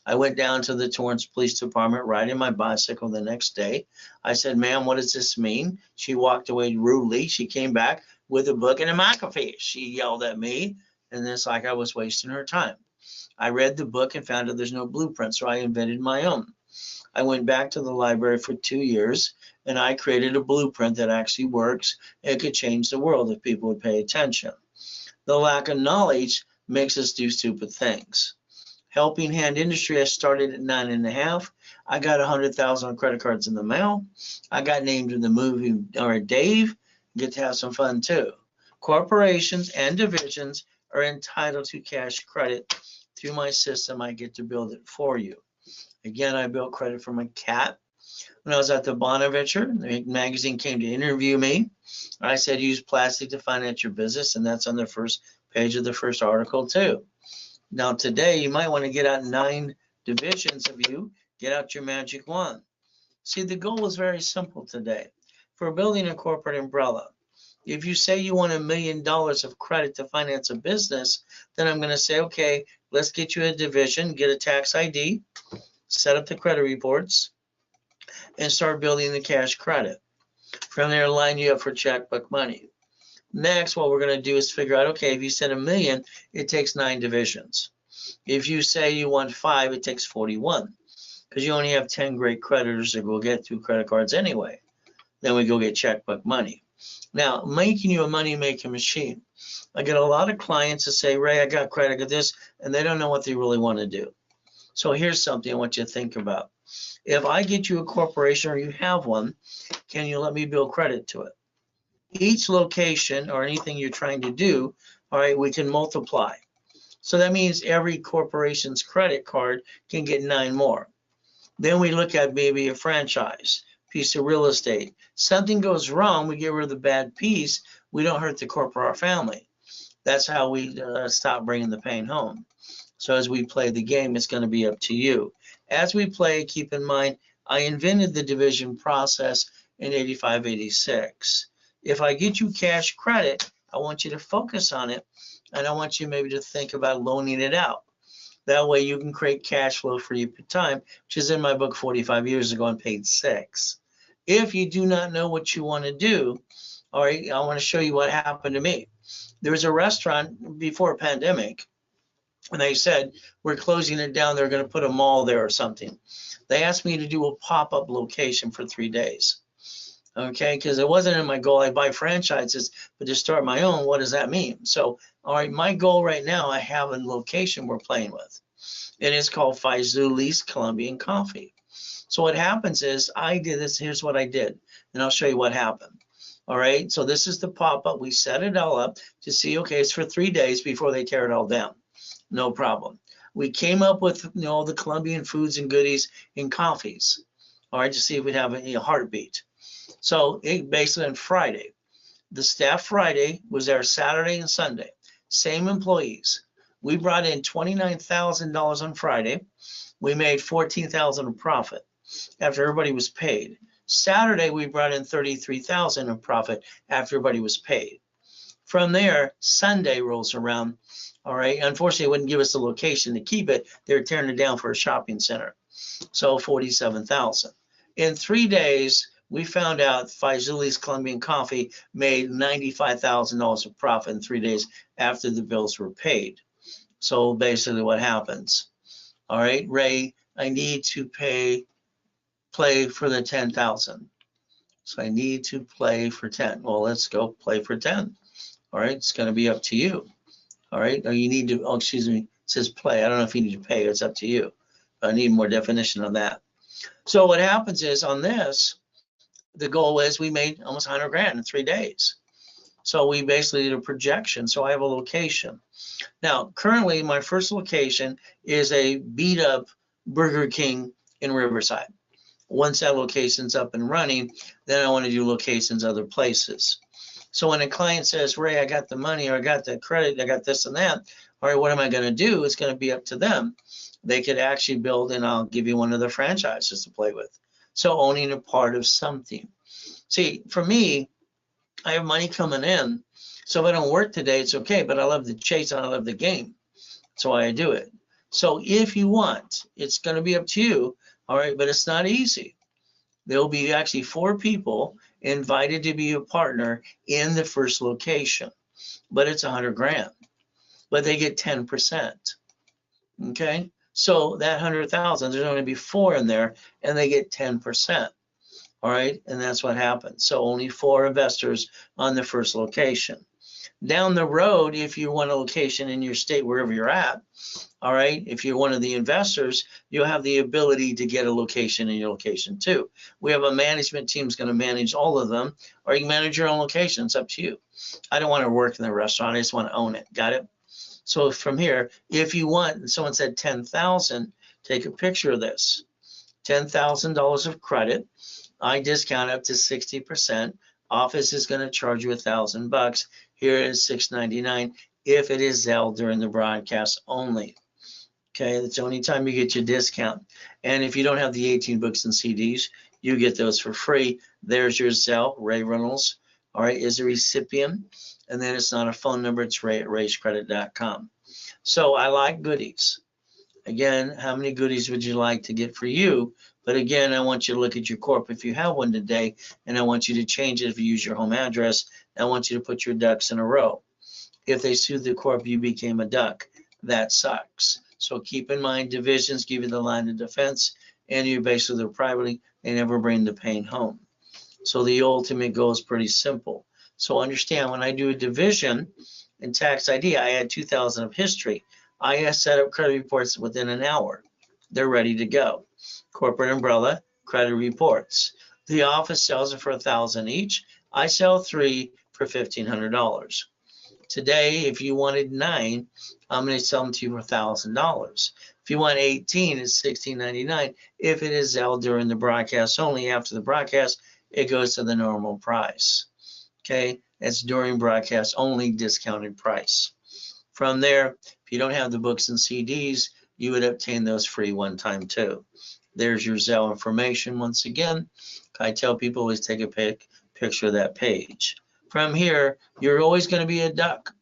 I went down to the Torrance Police Department riding my bicycle the next day. I said, ma'am, what does this mean? She walked away rudely. She came back with a book and a McAfee. She yelled at me, and it's like I was wasting her time. I read the book and found out there's no blueprint, so I invented my own. I went back to the library for 2 years, and I created a blueprint that actually works. It could change the world if people would pay attention. The lack of knowledge makes us do stupid things. Helping Hand Industry, I started at 9.5. I got 100,000 credit cards in the mail. I got named in the movie or Dave. Get to have some fun too. Corporations and divisions are entitled to cash credit. Through my system, I get to build it for you. Again, I built credit for my cat. When I was at the Bonaventure, the magazine came to interview me. I said, use plastic to finance your business, and that's on the first page of the first article too. Now today, you might want to get out 9 divisions of you, get out your magic wand. See, the goal is very simple today. For building a corporate umbrella, if you say you want $1 million of credit to finance a business, then I'm going to say, okay, let's get you a division, get a tax ID, set up the credit reports, and start building the cash credit. From there, line you up for checkbook money. Next, what we're going to do is figure out, okay, if you said $1 million, it takes 9 divisions. If you say you want 5, it takes 41, because you only have 10 great creditors that will get 2 credit cards anyway. Then we go get checkbook money. Now, making you a money-making machine. I get a lot of clients that say, Ray, I got credit, I got this, and they don't know what they really want to do. So here's something I want you to think about. If I get you a corporation or you have one, can you let me build credit to it? Each location or anything you're trying to do, all right, we can multiply. So that means every corporation's credit card can get 9 more. Then we look at maybe a franchise, piece of real estate. Something goes wrong, we get rid of the bad piece, we don't hurt the corporate or family. That's how we stop bringing the pain home. So as we play the game, it's going to be up to you. As we play, keep in mind, I invented the division process in 85, 86. If I get you cash credit, I want you to focus on it, and I want you maybe to think about loaning it out. That way you can create cash flow for your time, which is in my book 45 years ago on page 6. If you do not know what you want to do, all right, I want to show you what happened to me. There was a restaurant before a pandemic, and they said, we're closing it down. They're going to put a mall there or something. They asked me to do a pop-up location for 3 days. Okay, because it wasn't in my goal. I buy franchises, but to start my own, what does that mean? So, all right, my goal right now, I have a location we're playing with. And it's called Faizuli's Colombian Coffee. So what happens is I did this. Here's what I did, and I'll show you what happened. All right, so this is the pop-up. We set it all up to see, okay, it's for 3 days before they tear it all down. No problem. We came up with, all the Colombian foods and goodies and coffees, all right, to see if we'd have a heartbeat. So it basically on Friday, the staff Friday was there Saturday and Sunday, same employees. We brought in $29,000 on Friday. We made $14,000 in profit after everybody was paid. Saturday, we brought in $33,000 in profit after everybody was paid. From there, Sunday rolls around. All right. Unfortunately, it wouldn't give us the location to keep it. They were tearing it down for a shopping center. So $47,000. In 3 days, we found out Faizuli's Colombian Coffee made $95,000 of profit in 3 days after the bills were paid. So basically what happens? All right, Ray, I need to play for the 10,000. So I need to play for 10. Well, let's go play for 10. All right, it's going to be up to you. All right, or you need to, oh, excuse me, it says play. I don't know if you need to pay, it's up to you. I need more definition on that. So what happens is on this, the goal is we made almost 100 grand in 3 days. So we basically did a projection. So I have a location. Now, currently my first location is a beat up Burger King in Riverside. Once that location's up and running, then I want to do locations other places. So when a client says, Ray, I got the money, or I got the credit, I got this and that, all right, what am I going to do? It's going to be up to them. They could actually build, and I'll give you one of the franchises to play with. So owning a part of something. See, for me, I have money coming in. So if I don't work today, it's okay, but I love the chase and I love the game. That's why I do it. So if you want, it's going to be up to you. All right, but it's not easy. There'll be actually 4 people invited to be a partner in the first location, but it's 100 grand, but they get 10%. Okay, so that 100,000, there's going to be 4 in there, and they get 10%. All right, and that's what happens. So only 4 investors on the first location. Down the road, if you want a location in your state, wherever you're at, all right, if you're one of the investors, you'll have the ability to get a location in your location too. We have a management team that's going to manage all of them, or you can manage your own location. It's up to you. I don't want to work in the restaurant. I just want to own it. Got it? So from here, if you want, someone said 10,000, take a picture of this. $10,000 of credit. I discount up to 60%. Office is going to charge you $1,000. Here it is $699 if it is Zelle during the broadcast only. Okay, that's the only time you get your discount. And if you don't have the 18 books and CDs, you get those for free. There's your Zelle. Ray Reynolds, all right, is a recipient. And then it's not a phone number. It's ray@raycredit.com. So I like goodies. Again, how many goodies would you like to get for you? But again, I want you to look at your corp if you have one today, and I want you to change it if you use your home address. I want you to put your ducks in a row. If they sue the corp, you became a duck. That sucks. So keep in mind, divisions give you the line of defense, and you basically privately, they never bring the pain home. So the ultimate goal is pretty simple. So understand, when I do a division in tax ID, I add 2,000 of history. I set up credit reports within an hour. They're ready to go. Corporate umbrella, credit reports. The office sells it for $1,000 each. I sell 3 for $1,500. Today, if you wanted 9, I'm going to sell them to you for $1,000. If you want 18, it's $1,699. If it is Zelle during the broadcast only, after the broadcast, it goes to the normal price. Okay, it's during broadcast only, discounted price. From there, if you don't have the books and CDs, you would obtain those free one time too. There's your Zelle information. Once again, I tell people always take a picture of that page. From here, you're always going to be a duck.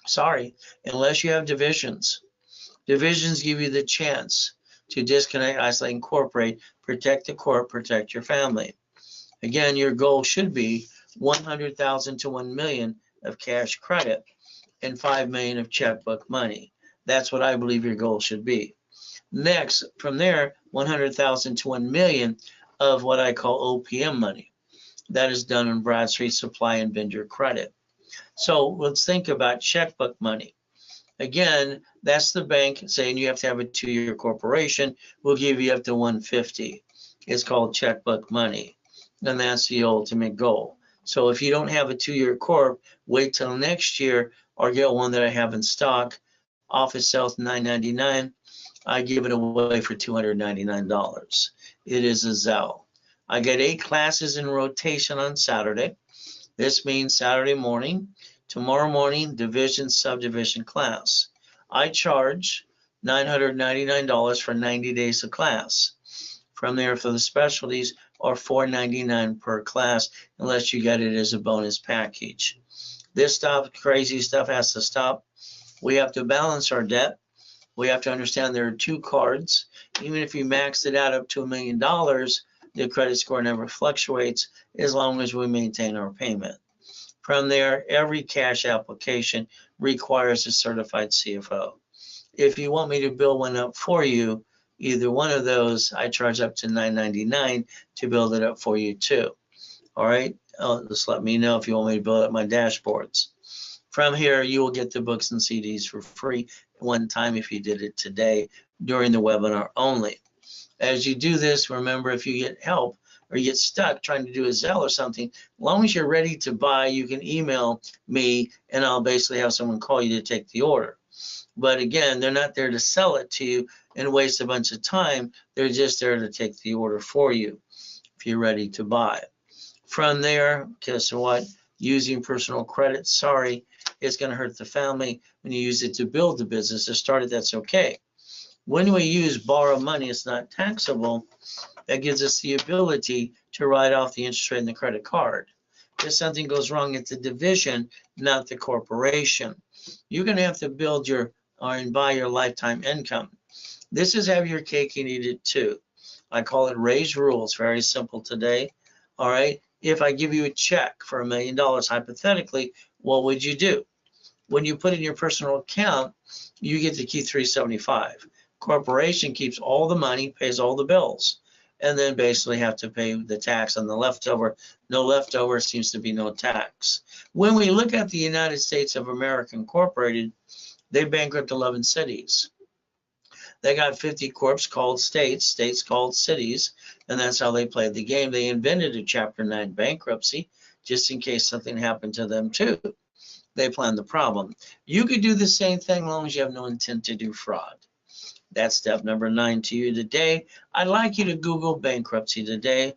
Sorry, unless you have divisions. Divisions give you the chance to disconnect, isolate, incorporate, protect the corp, protect your family. Again, your goal should be 100,000 to 1 million of cash credit and 5 million of checkbook money. That's what I believe your goal should be. Next, from there, 100,000 to 1 million of what I call OPM money. That is done on Bradstreet supply and vendor credit. So let's think about checkbook money. Again, that's the bank saying you have to have a 2-year corporation. We'll give you up to 150. It's called checkbook money. And that's the ultimate goal. So if you don't have a 2-year corp, wait till next year or get one that I have in stock. Office sells $9.99. I give it away for $299. It is a Zelle. I get 8 classes in rotation on Saturday. This means Saturday morning, tomorrow morning, division, subdivision class. I charge $999 for 90 days of class. From there, for the specialties, are $499 per class, unless you get it as a bonus package. This stuff, crazy stuff, has to stop. We have to balance our debt. We have to understand there are 2 cards. Even if you max it out up to $1 million, the credit score never fluctuates as long as we maintain our payment. From there, every cash application requires a certified CFO. If you want me to build one up for you, either one of those, I charge up to $999 to build it up for you too. All right, just let me know if you want me to build up my dashboards. From here, you will get the books and CDs for free one time if you did it today during the webinar only. As you do this, remember, if you get help or you get stuck trying to do a Zelle or something, as long as you're ready to buy, you can email me and I'll basically have someone call you to take the order. But again, they're not there to sell it to you and waste a bunch of time. They're just there to take the order for you if you're ready to buy. From there, guess what? Using personal credit, sorry, it's going to hurt the family. When you use it to build the business or start it, that's okay. When we use borrow money, it's not taxable. That gives us the ability to write off the interest rate in the credit card. If something goes wrong, it's the division, not the corporation. You're going to have to build your and buy your lifetime income. This is have your cake and eat it too. I call it Ray's rules. Very simple today. All right. If I give you a check for $1 million, hypothetically, what would you do? When you put in your personal account, you get to keep 375. Corporation keeps all the money, pays all the bills, and then basically have to pay the tax on the leftover. No leftover seems to be no tax. When we look at the United States of America Incorporated, they bankrupt 11 cities. They got 50 corps called states, states called cities, and that's how they played the game. They invented a Chapter 9 bankruptcy just in case something happened to them too. They planned the problem. You could do the same thing as long as you have no intent to do fraud. That's step number 9 to you today. I'd like you to Google bankruptcy today.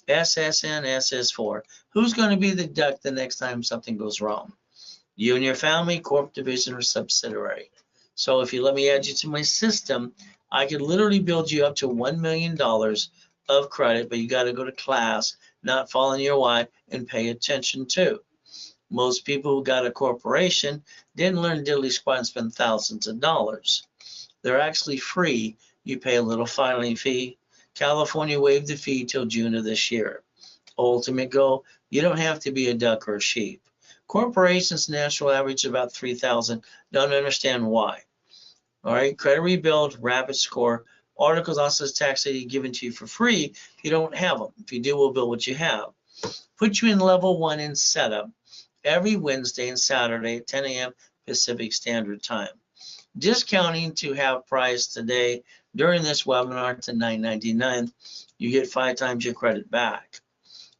SSN, SS4. Who's going to be the duck the next time something goes wrong? You and your family, corp, division, or subsidiary. So if you let me add you to my system, I could literally build you up to $1 million of credit, but you got to go to class, not fall in your why, and pay attention to. Most people who got a corporation didn't learn diddly squat and spend thousands of dollars. They're actually free. You pay a little filing fee. California waived the fee till June of this year. Ultimate goal, you don't have to be a duck or a sheep. Corporations national average about 3,000. Don't understand why. All right, credit rebuild, rapid score. Articles also says tax ID given to you for free if you don't have them. If you do, we'll build what you have. Put you in level 1 in setup every Wednesday and Saturday at 10 a.m. Pacific Standard Time. Discounting to have price today during this webinar to $9.99. You get 5 times your credit back.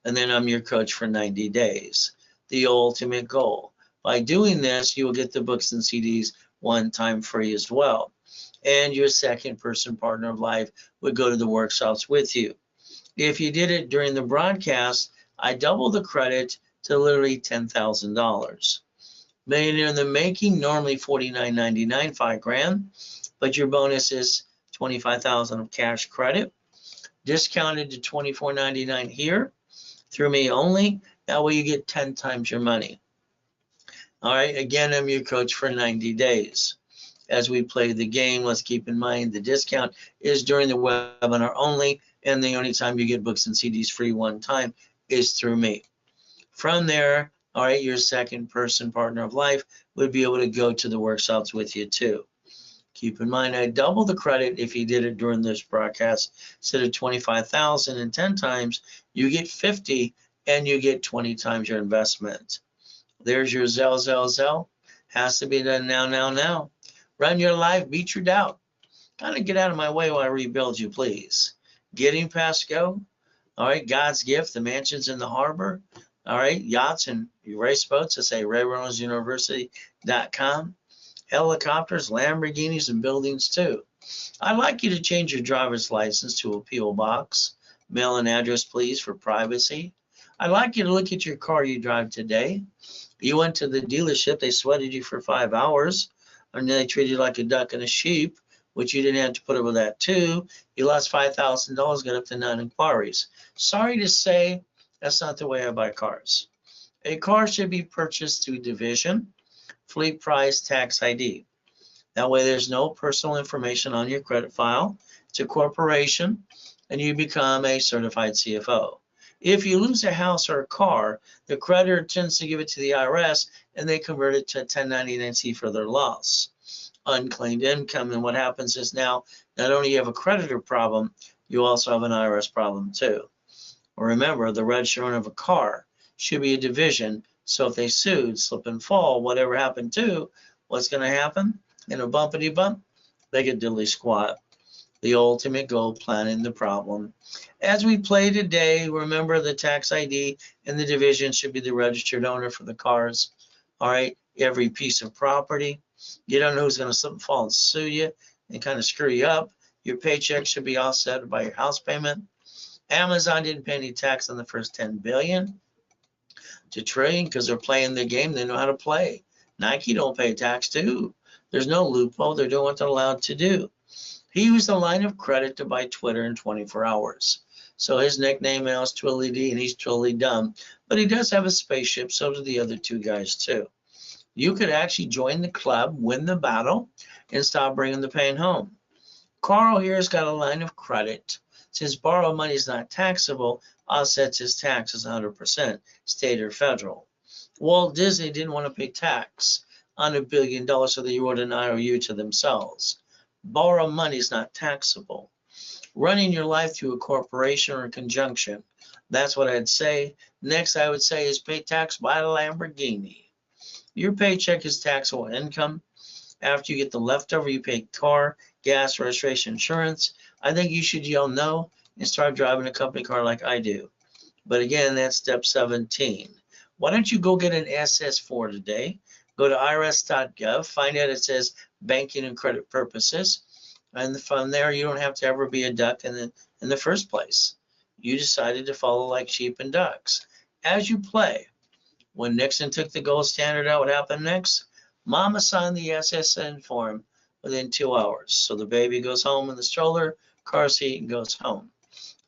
And then I'm your coach for 90 days. The ultimate goal. By doing this, you will get the books and CDs one time free as well. And your second person partner of life would go to the workshops with you. If you did it during the broadcast, I double the credit to literally $10,000. Millionaire in the making, normally $49.99, $5,000, but your bonus is $25,000 of cash credit, discounted to $24.99 here through me only. That way you get 10 times your money. All right, again, I'm your coach for 90 days. As we play the game, let's keep in mind the discount is during the webinar only, and the only time you get books and CDs free one time is through me. From there, all right, your second person partner of life would be able to go to the workshops with you too. Keep in mind, I double the credit if you did it during this broadcast. Instead of 25,000 and 10 times, you get 50 and you get 20 times your investment. There's your Zell. Has to be done now. Run your life, beat your doubt. Kind of get out of my way while I rebuild you, please. Getting past go. All right, God's gift, the mansions in the harbor. All right, yachts and race boats. I say Ray Reynolds University.com. Helicopters, Lamborghinis, and buildings too. I'd like you to change your driver's license to a P.O. box. Mail and address, please, for privacy. I'd like you to look at your car you drive today. You went to the dealership, they sweated you for 5 hours, and they treated you like a duck and a sheep, which you didn't have to put up with that too. You lost $5,000, got up to 9 inquiries. Sorry to say, that's not the way I buy cars. A car should be purchased through division, fleet price, tax ID. That way there's no personal information on your credit file. It's a corporation, and you become a certified CFO. If you lose a house or a car, the creditor tends to give it to the IRS, and they convert it to 1099-C for their loss. Unclaimed income, and what happens is now, not only you have a creditor problem, you also have an IRS problem too. Remember, the register of a car should be a division, so if they sued, slip and fall, whatever happened to, what's going to happen? In a bumpity bump, they get diddly squat. The ultimate goal, planning the problem. As we play today, remember the tax ID and the division should be the registered owner for the cars. All right, every piece of property. You don't know who's going to slip and fall and sue you and kind of screw you up. Your paycheck should be offset by your house payment. Amazon didn't pay any tax on the first $10 billion. to trade because they're playing the game they know how to play. Nike don't pay tax too. There's no loophole. They're doing what they're allowed to do. He used a line of credit to buy Twitter in 24 hours. So his nickname now is Twilly D, and he's totally dumb. But he does have a spaceship, so do the other two guys too. You could actually join the club, win the battle, and stop bringing the pain home. Carl here has got a line of credit. Since borrowed money is not taxable, offsets his taxes 100%, state or federal. Walt Disney didn't want to pay tax on $1 billion, so they wrote an IOU to themselves. Borrowed money is not taxable. Running your life through a corporation or a conjunction, that's what I'd say. Next, I would say is pay tax by a Lamborghini. Your paycheck is taxable income. After you get the leftover, you pay car, gas, registration, insurance. I think you should yell no and start driving a company car like I do. But again, that's step 17. Why don't you go get an SS4 today? Go to irs.gov, find out it says banking and credit purposes. And from there, you don't have to ever be a duck in the first place. You decided to follow like sheep and ducks. As you play, when Nixon took the gold standard out, what happened next? Mama signed the SSN form within 2 hours. So the baby goes home in the stroller, car seat, and goes home.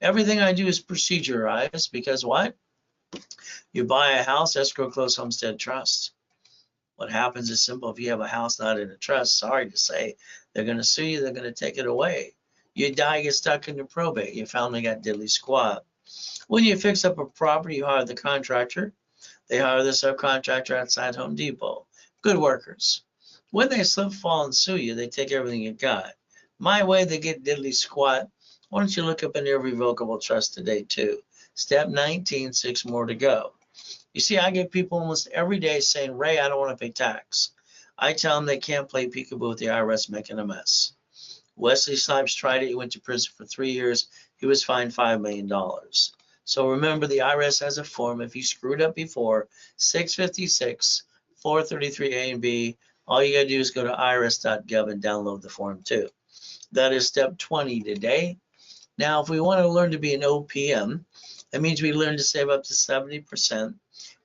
Everything I do is procedurized because what? You buy a house, escrow, close, homestead, trust. What happens is simple. If you have a house not in a trust, sorry to say, they're going to sue you. They're going to take it away. You die, get stuck into probate. Your family got diddly squat. When you fix up a property, you hire the contractor. They hire the subcontractor outside Home Depot. Good workers. When they slip, fall, and sue you, they take everything you got. My way, they get diddly squat. Why don't you look up an irrevocable trust today, too? Step 19, 6 more to go. You see, I get people almost every day saying, Ray, I don't want to pay tax. I tell them they can't play peekaboo with the IRS making a mess. Wesley Snipes tried it. He went to prison for 3 years. He was fined $5 million. So remember, the IRS has a form. If you screwed up before, 656, 433A and B, all you got to do is go to irs.gov and download the form too. That is step 20 today. Now, if we want to learn to be an OPM, that means we learn to save up to 70%.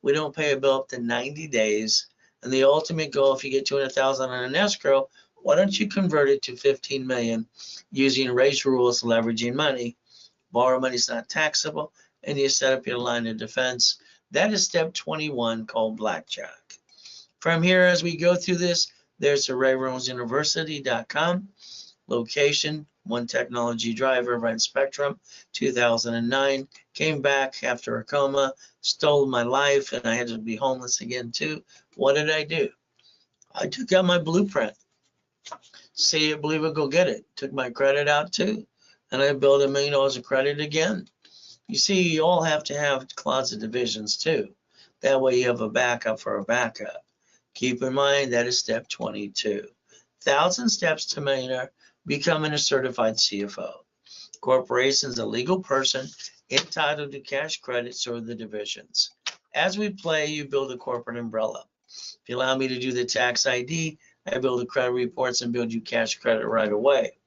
We don't pay a bill up to 90 days. And the ultimate goal, if you get 200,000 on an escrow, why don't you convert it to 15 million using Ray's rules, leveraging money? Borrow money is not taxable, and you set up your line of defense. That is step 21, called blackjack. From here, as we go through this, there's the RayReynoldsUniversity.com. Location, One Technology Drive, Irvine Spectrum, 2009. Came back after a coma, stole my life, and I had to be homeless again too. What did I do? I took out my blueprint. See it, believe it, go get it. Took my credit out too, and I built $1 million of credit again. You see, you all have to have closet divisions too. That way you have a backup for a backup. Keep in mind that is step 22. 1,000 steps to millionaire, becoming a certified CFO. Corporation is a legal person entitled to cash credits or the divisions. As we play, you build a corporate umbrella. If you allow me to do the tax ID, I build the credit reports and build you cash credit right away.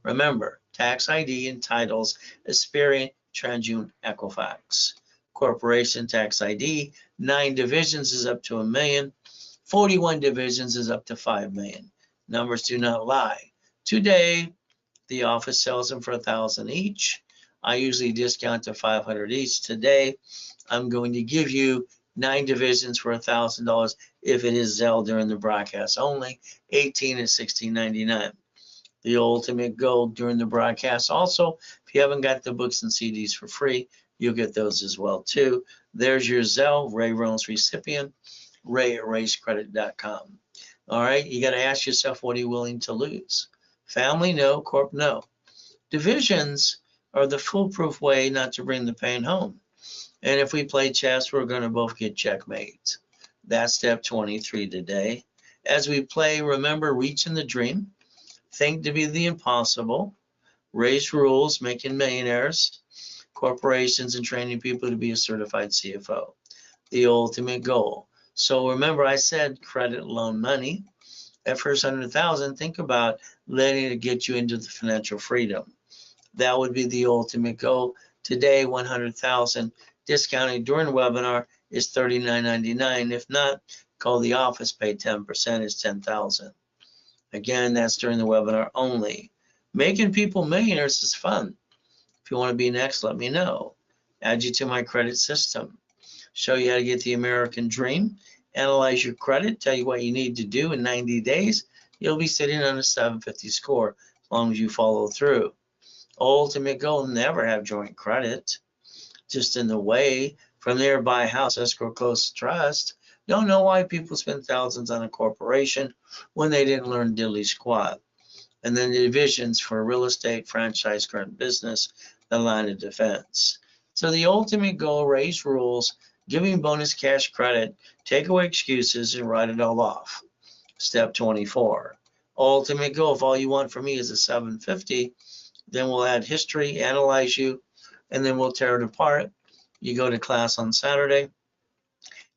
Remember, tax ID entitles Experian, TransUnion, Equifax. Corporation tax ID, 9 divisions is up to $1 million. 41 divisions is up to $5 million. Numbers do not lie. Today, the office sells them for $1,000 each. I usually discount to $500 each. Today, I'm going to give you 9 divisions for $1,000 if it is Zelle during the broadcast only. 18 is $16.99. The ultimate goal during the broadcast. Also, if you haven't got the books and CDs for free, you'll get those as well too. There's your Zelle, Ray Reynolds recipient, ray@racecredit.com. All right, you got to ask yourself, what are you willing to lose? Family, no. Corp, no. Divisions are the foolproof way not to bring the pain home. And if we play chess, we're going to both get checkmate. That's step 23 today. As we play, remember reaching the dream. Think to be the impossible. Raise rules, making millionaires, corporations, and training people to be a certified CFO. The ultimate goal. So remember, I said credit, loan, money. At first 100,000, think about letting it get you into the financial freedom. That would be the ultimate goal. Today, 100,000 discounting during the webinar is $39.99. If not, call the office, pay 10%, is $10,000. Again, that's during the webinar only. Making people millionaires is fun. If you want to be next, let me know. Add you to my credit system. Show you how to get the American dream. Analyze your credit. Tell you what you need to do in 90 days. You'll be sitting on a 750 score as long as you follow through. Ultimate goal, never have joint credit. Just in the way. From there, buy a house, escrow, close, trust. Don't know why people spend thousands on a corporation when they didn't learn diddly squat. And then the divisions for real estate, franchise, current business, the line of defense. So the ultimate goal, raise rules, giving bonus cash credit, take away excuses, and write it all off. Step 24. Ultimate goal, if all you want from me is a 750, then we'll add history, analyze you, and then we'll tear it apart. You go to class on Saturday.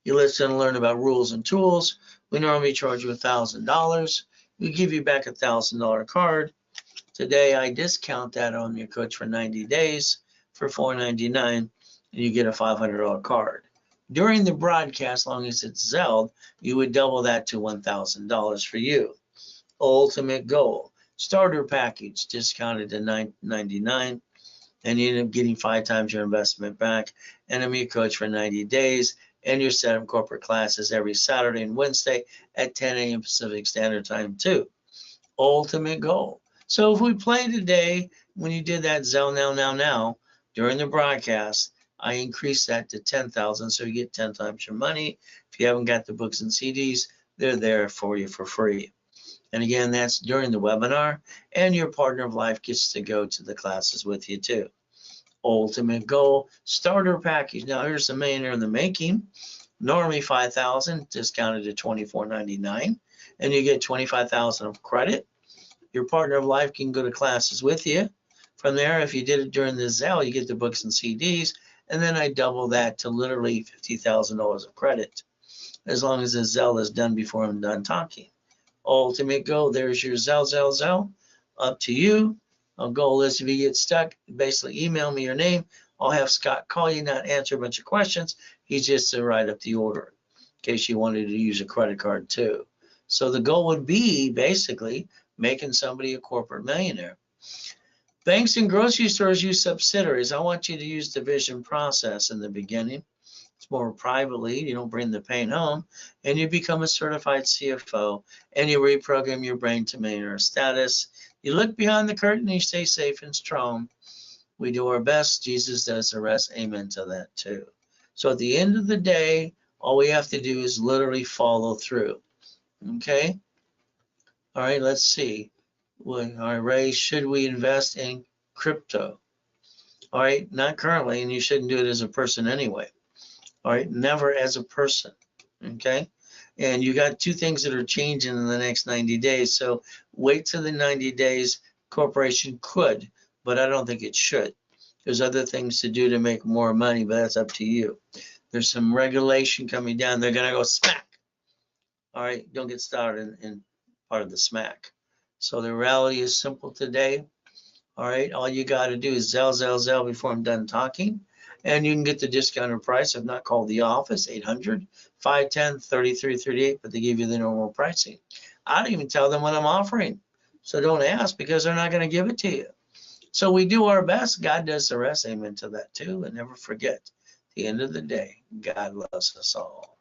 You listen and learn about rules and tools. We normally charge you $1,000. We give you back a $1,000 card. Today, I discount that on your coach for 90 days for $499, and you get a $500 card. During the broadcast, as long as it's Zelled, you would double that to $1,000 for you. Ultimate goal, starter package, discounted to $999, and you end up getting 5 times your investment back, and I'm your coach for 90 days, and your set up corporate classes every Saturday and Wednesday at 10 a.m. Pacific Standard Time too. Ultimate goal. So if we play today, when you did that Zell now, during the broadcast, I increased that to 10,000, so you get 10 times your money. If you haven't got the books and CDs, they're there for you for free. And again, that's during the webinar, and your partner of life gets to go to the classes with you too. Ultimate goal, starter package. Now here's the millionaire in the making. Normally $5,000, discounted to $24.99, and you get $25,000 of credit. Your partner of life can go to classes with you. From there, if you did it during the Zell, you get the books and CDs, and then I double that to literally $50,000 of credit, as long as the Zell is done before I'm done talking. Ultimate goal, there's your Zell. Up to you. Our goal is if you get stuck, basically email me your name. I'll have Scott call you, not answer a bunch of questions. He's just to write up the order in case you wanted to use a credit card too. So the goal would be basically making somebody a corporate millionaire. Banks and grocery stores use subsidiaries. I want you to use division process in the beginning. It's more privately. You don't bring the pain home, and you become a certified CFO, and you reprogram your brain to millionaire status. You look behind the curtain and you stay safe and strong. We do our best. Jesus does the rest. Amen to that too. So at the end of the day, all we have to do is literally follow through. Okay? All right, let's see. All right, Ray, should we invest in crypto? All right, not currently, and you shouldn't do it as a person anyway. All right, never as a person. Okay? And you got 2 things that are changing in the next 90 days. So wait till the 90 days. Corporation could, but I don't think it should. There's other things to do to make more money, but that's up to you. There's some regulation coming down. They're going to go smack. All right, don't get started in part of the smack. So the reality is simple today. All right, all you got to do is Zell before I'm done talking. And you can get the discounted price. If not, call the office, 800-510-3338, but they give you the normal pricing. I don't even tell them what I'm offering. So don't ask, because they're not going to give it to you. So we do our best. God does the rest. Amen to that too. And never forget, at the end of the day, God loves us all.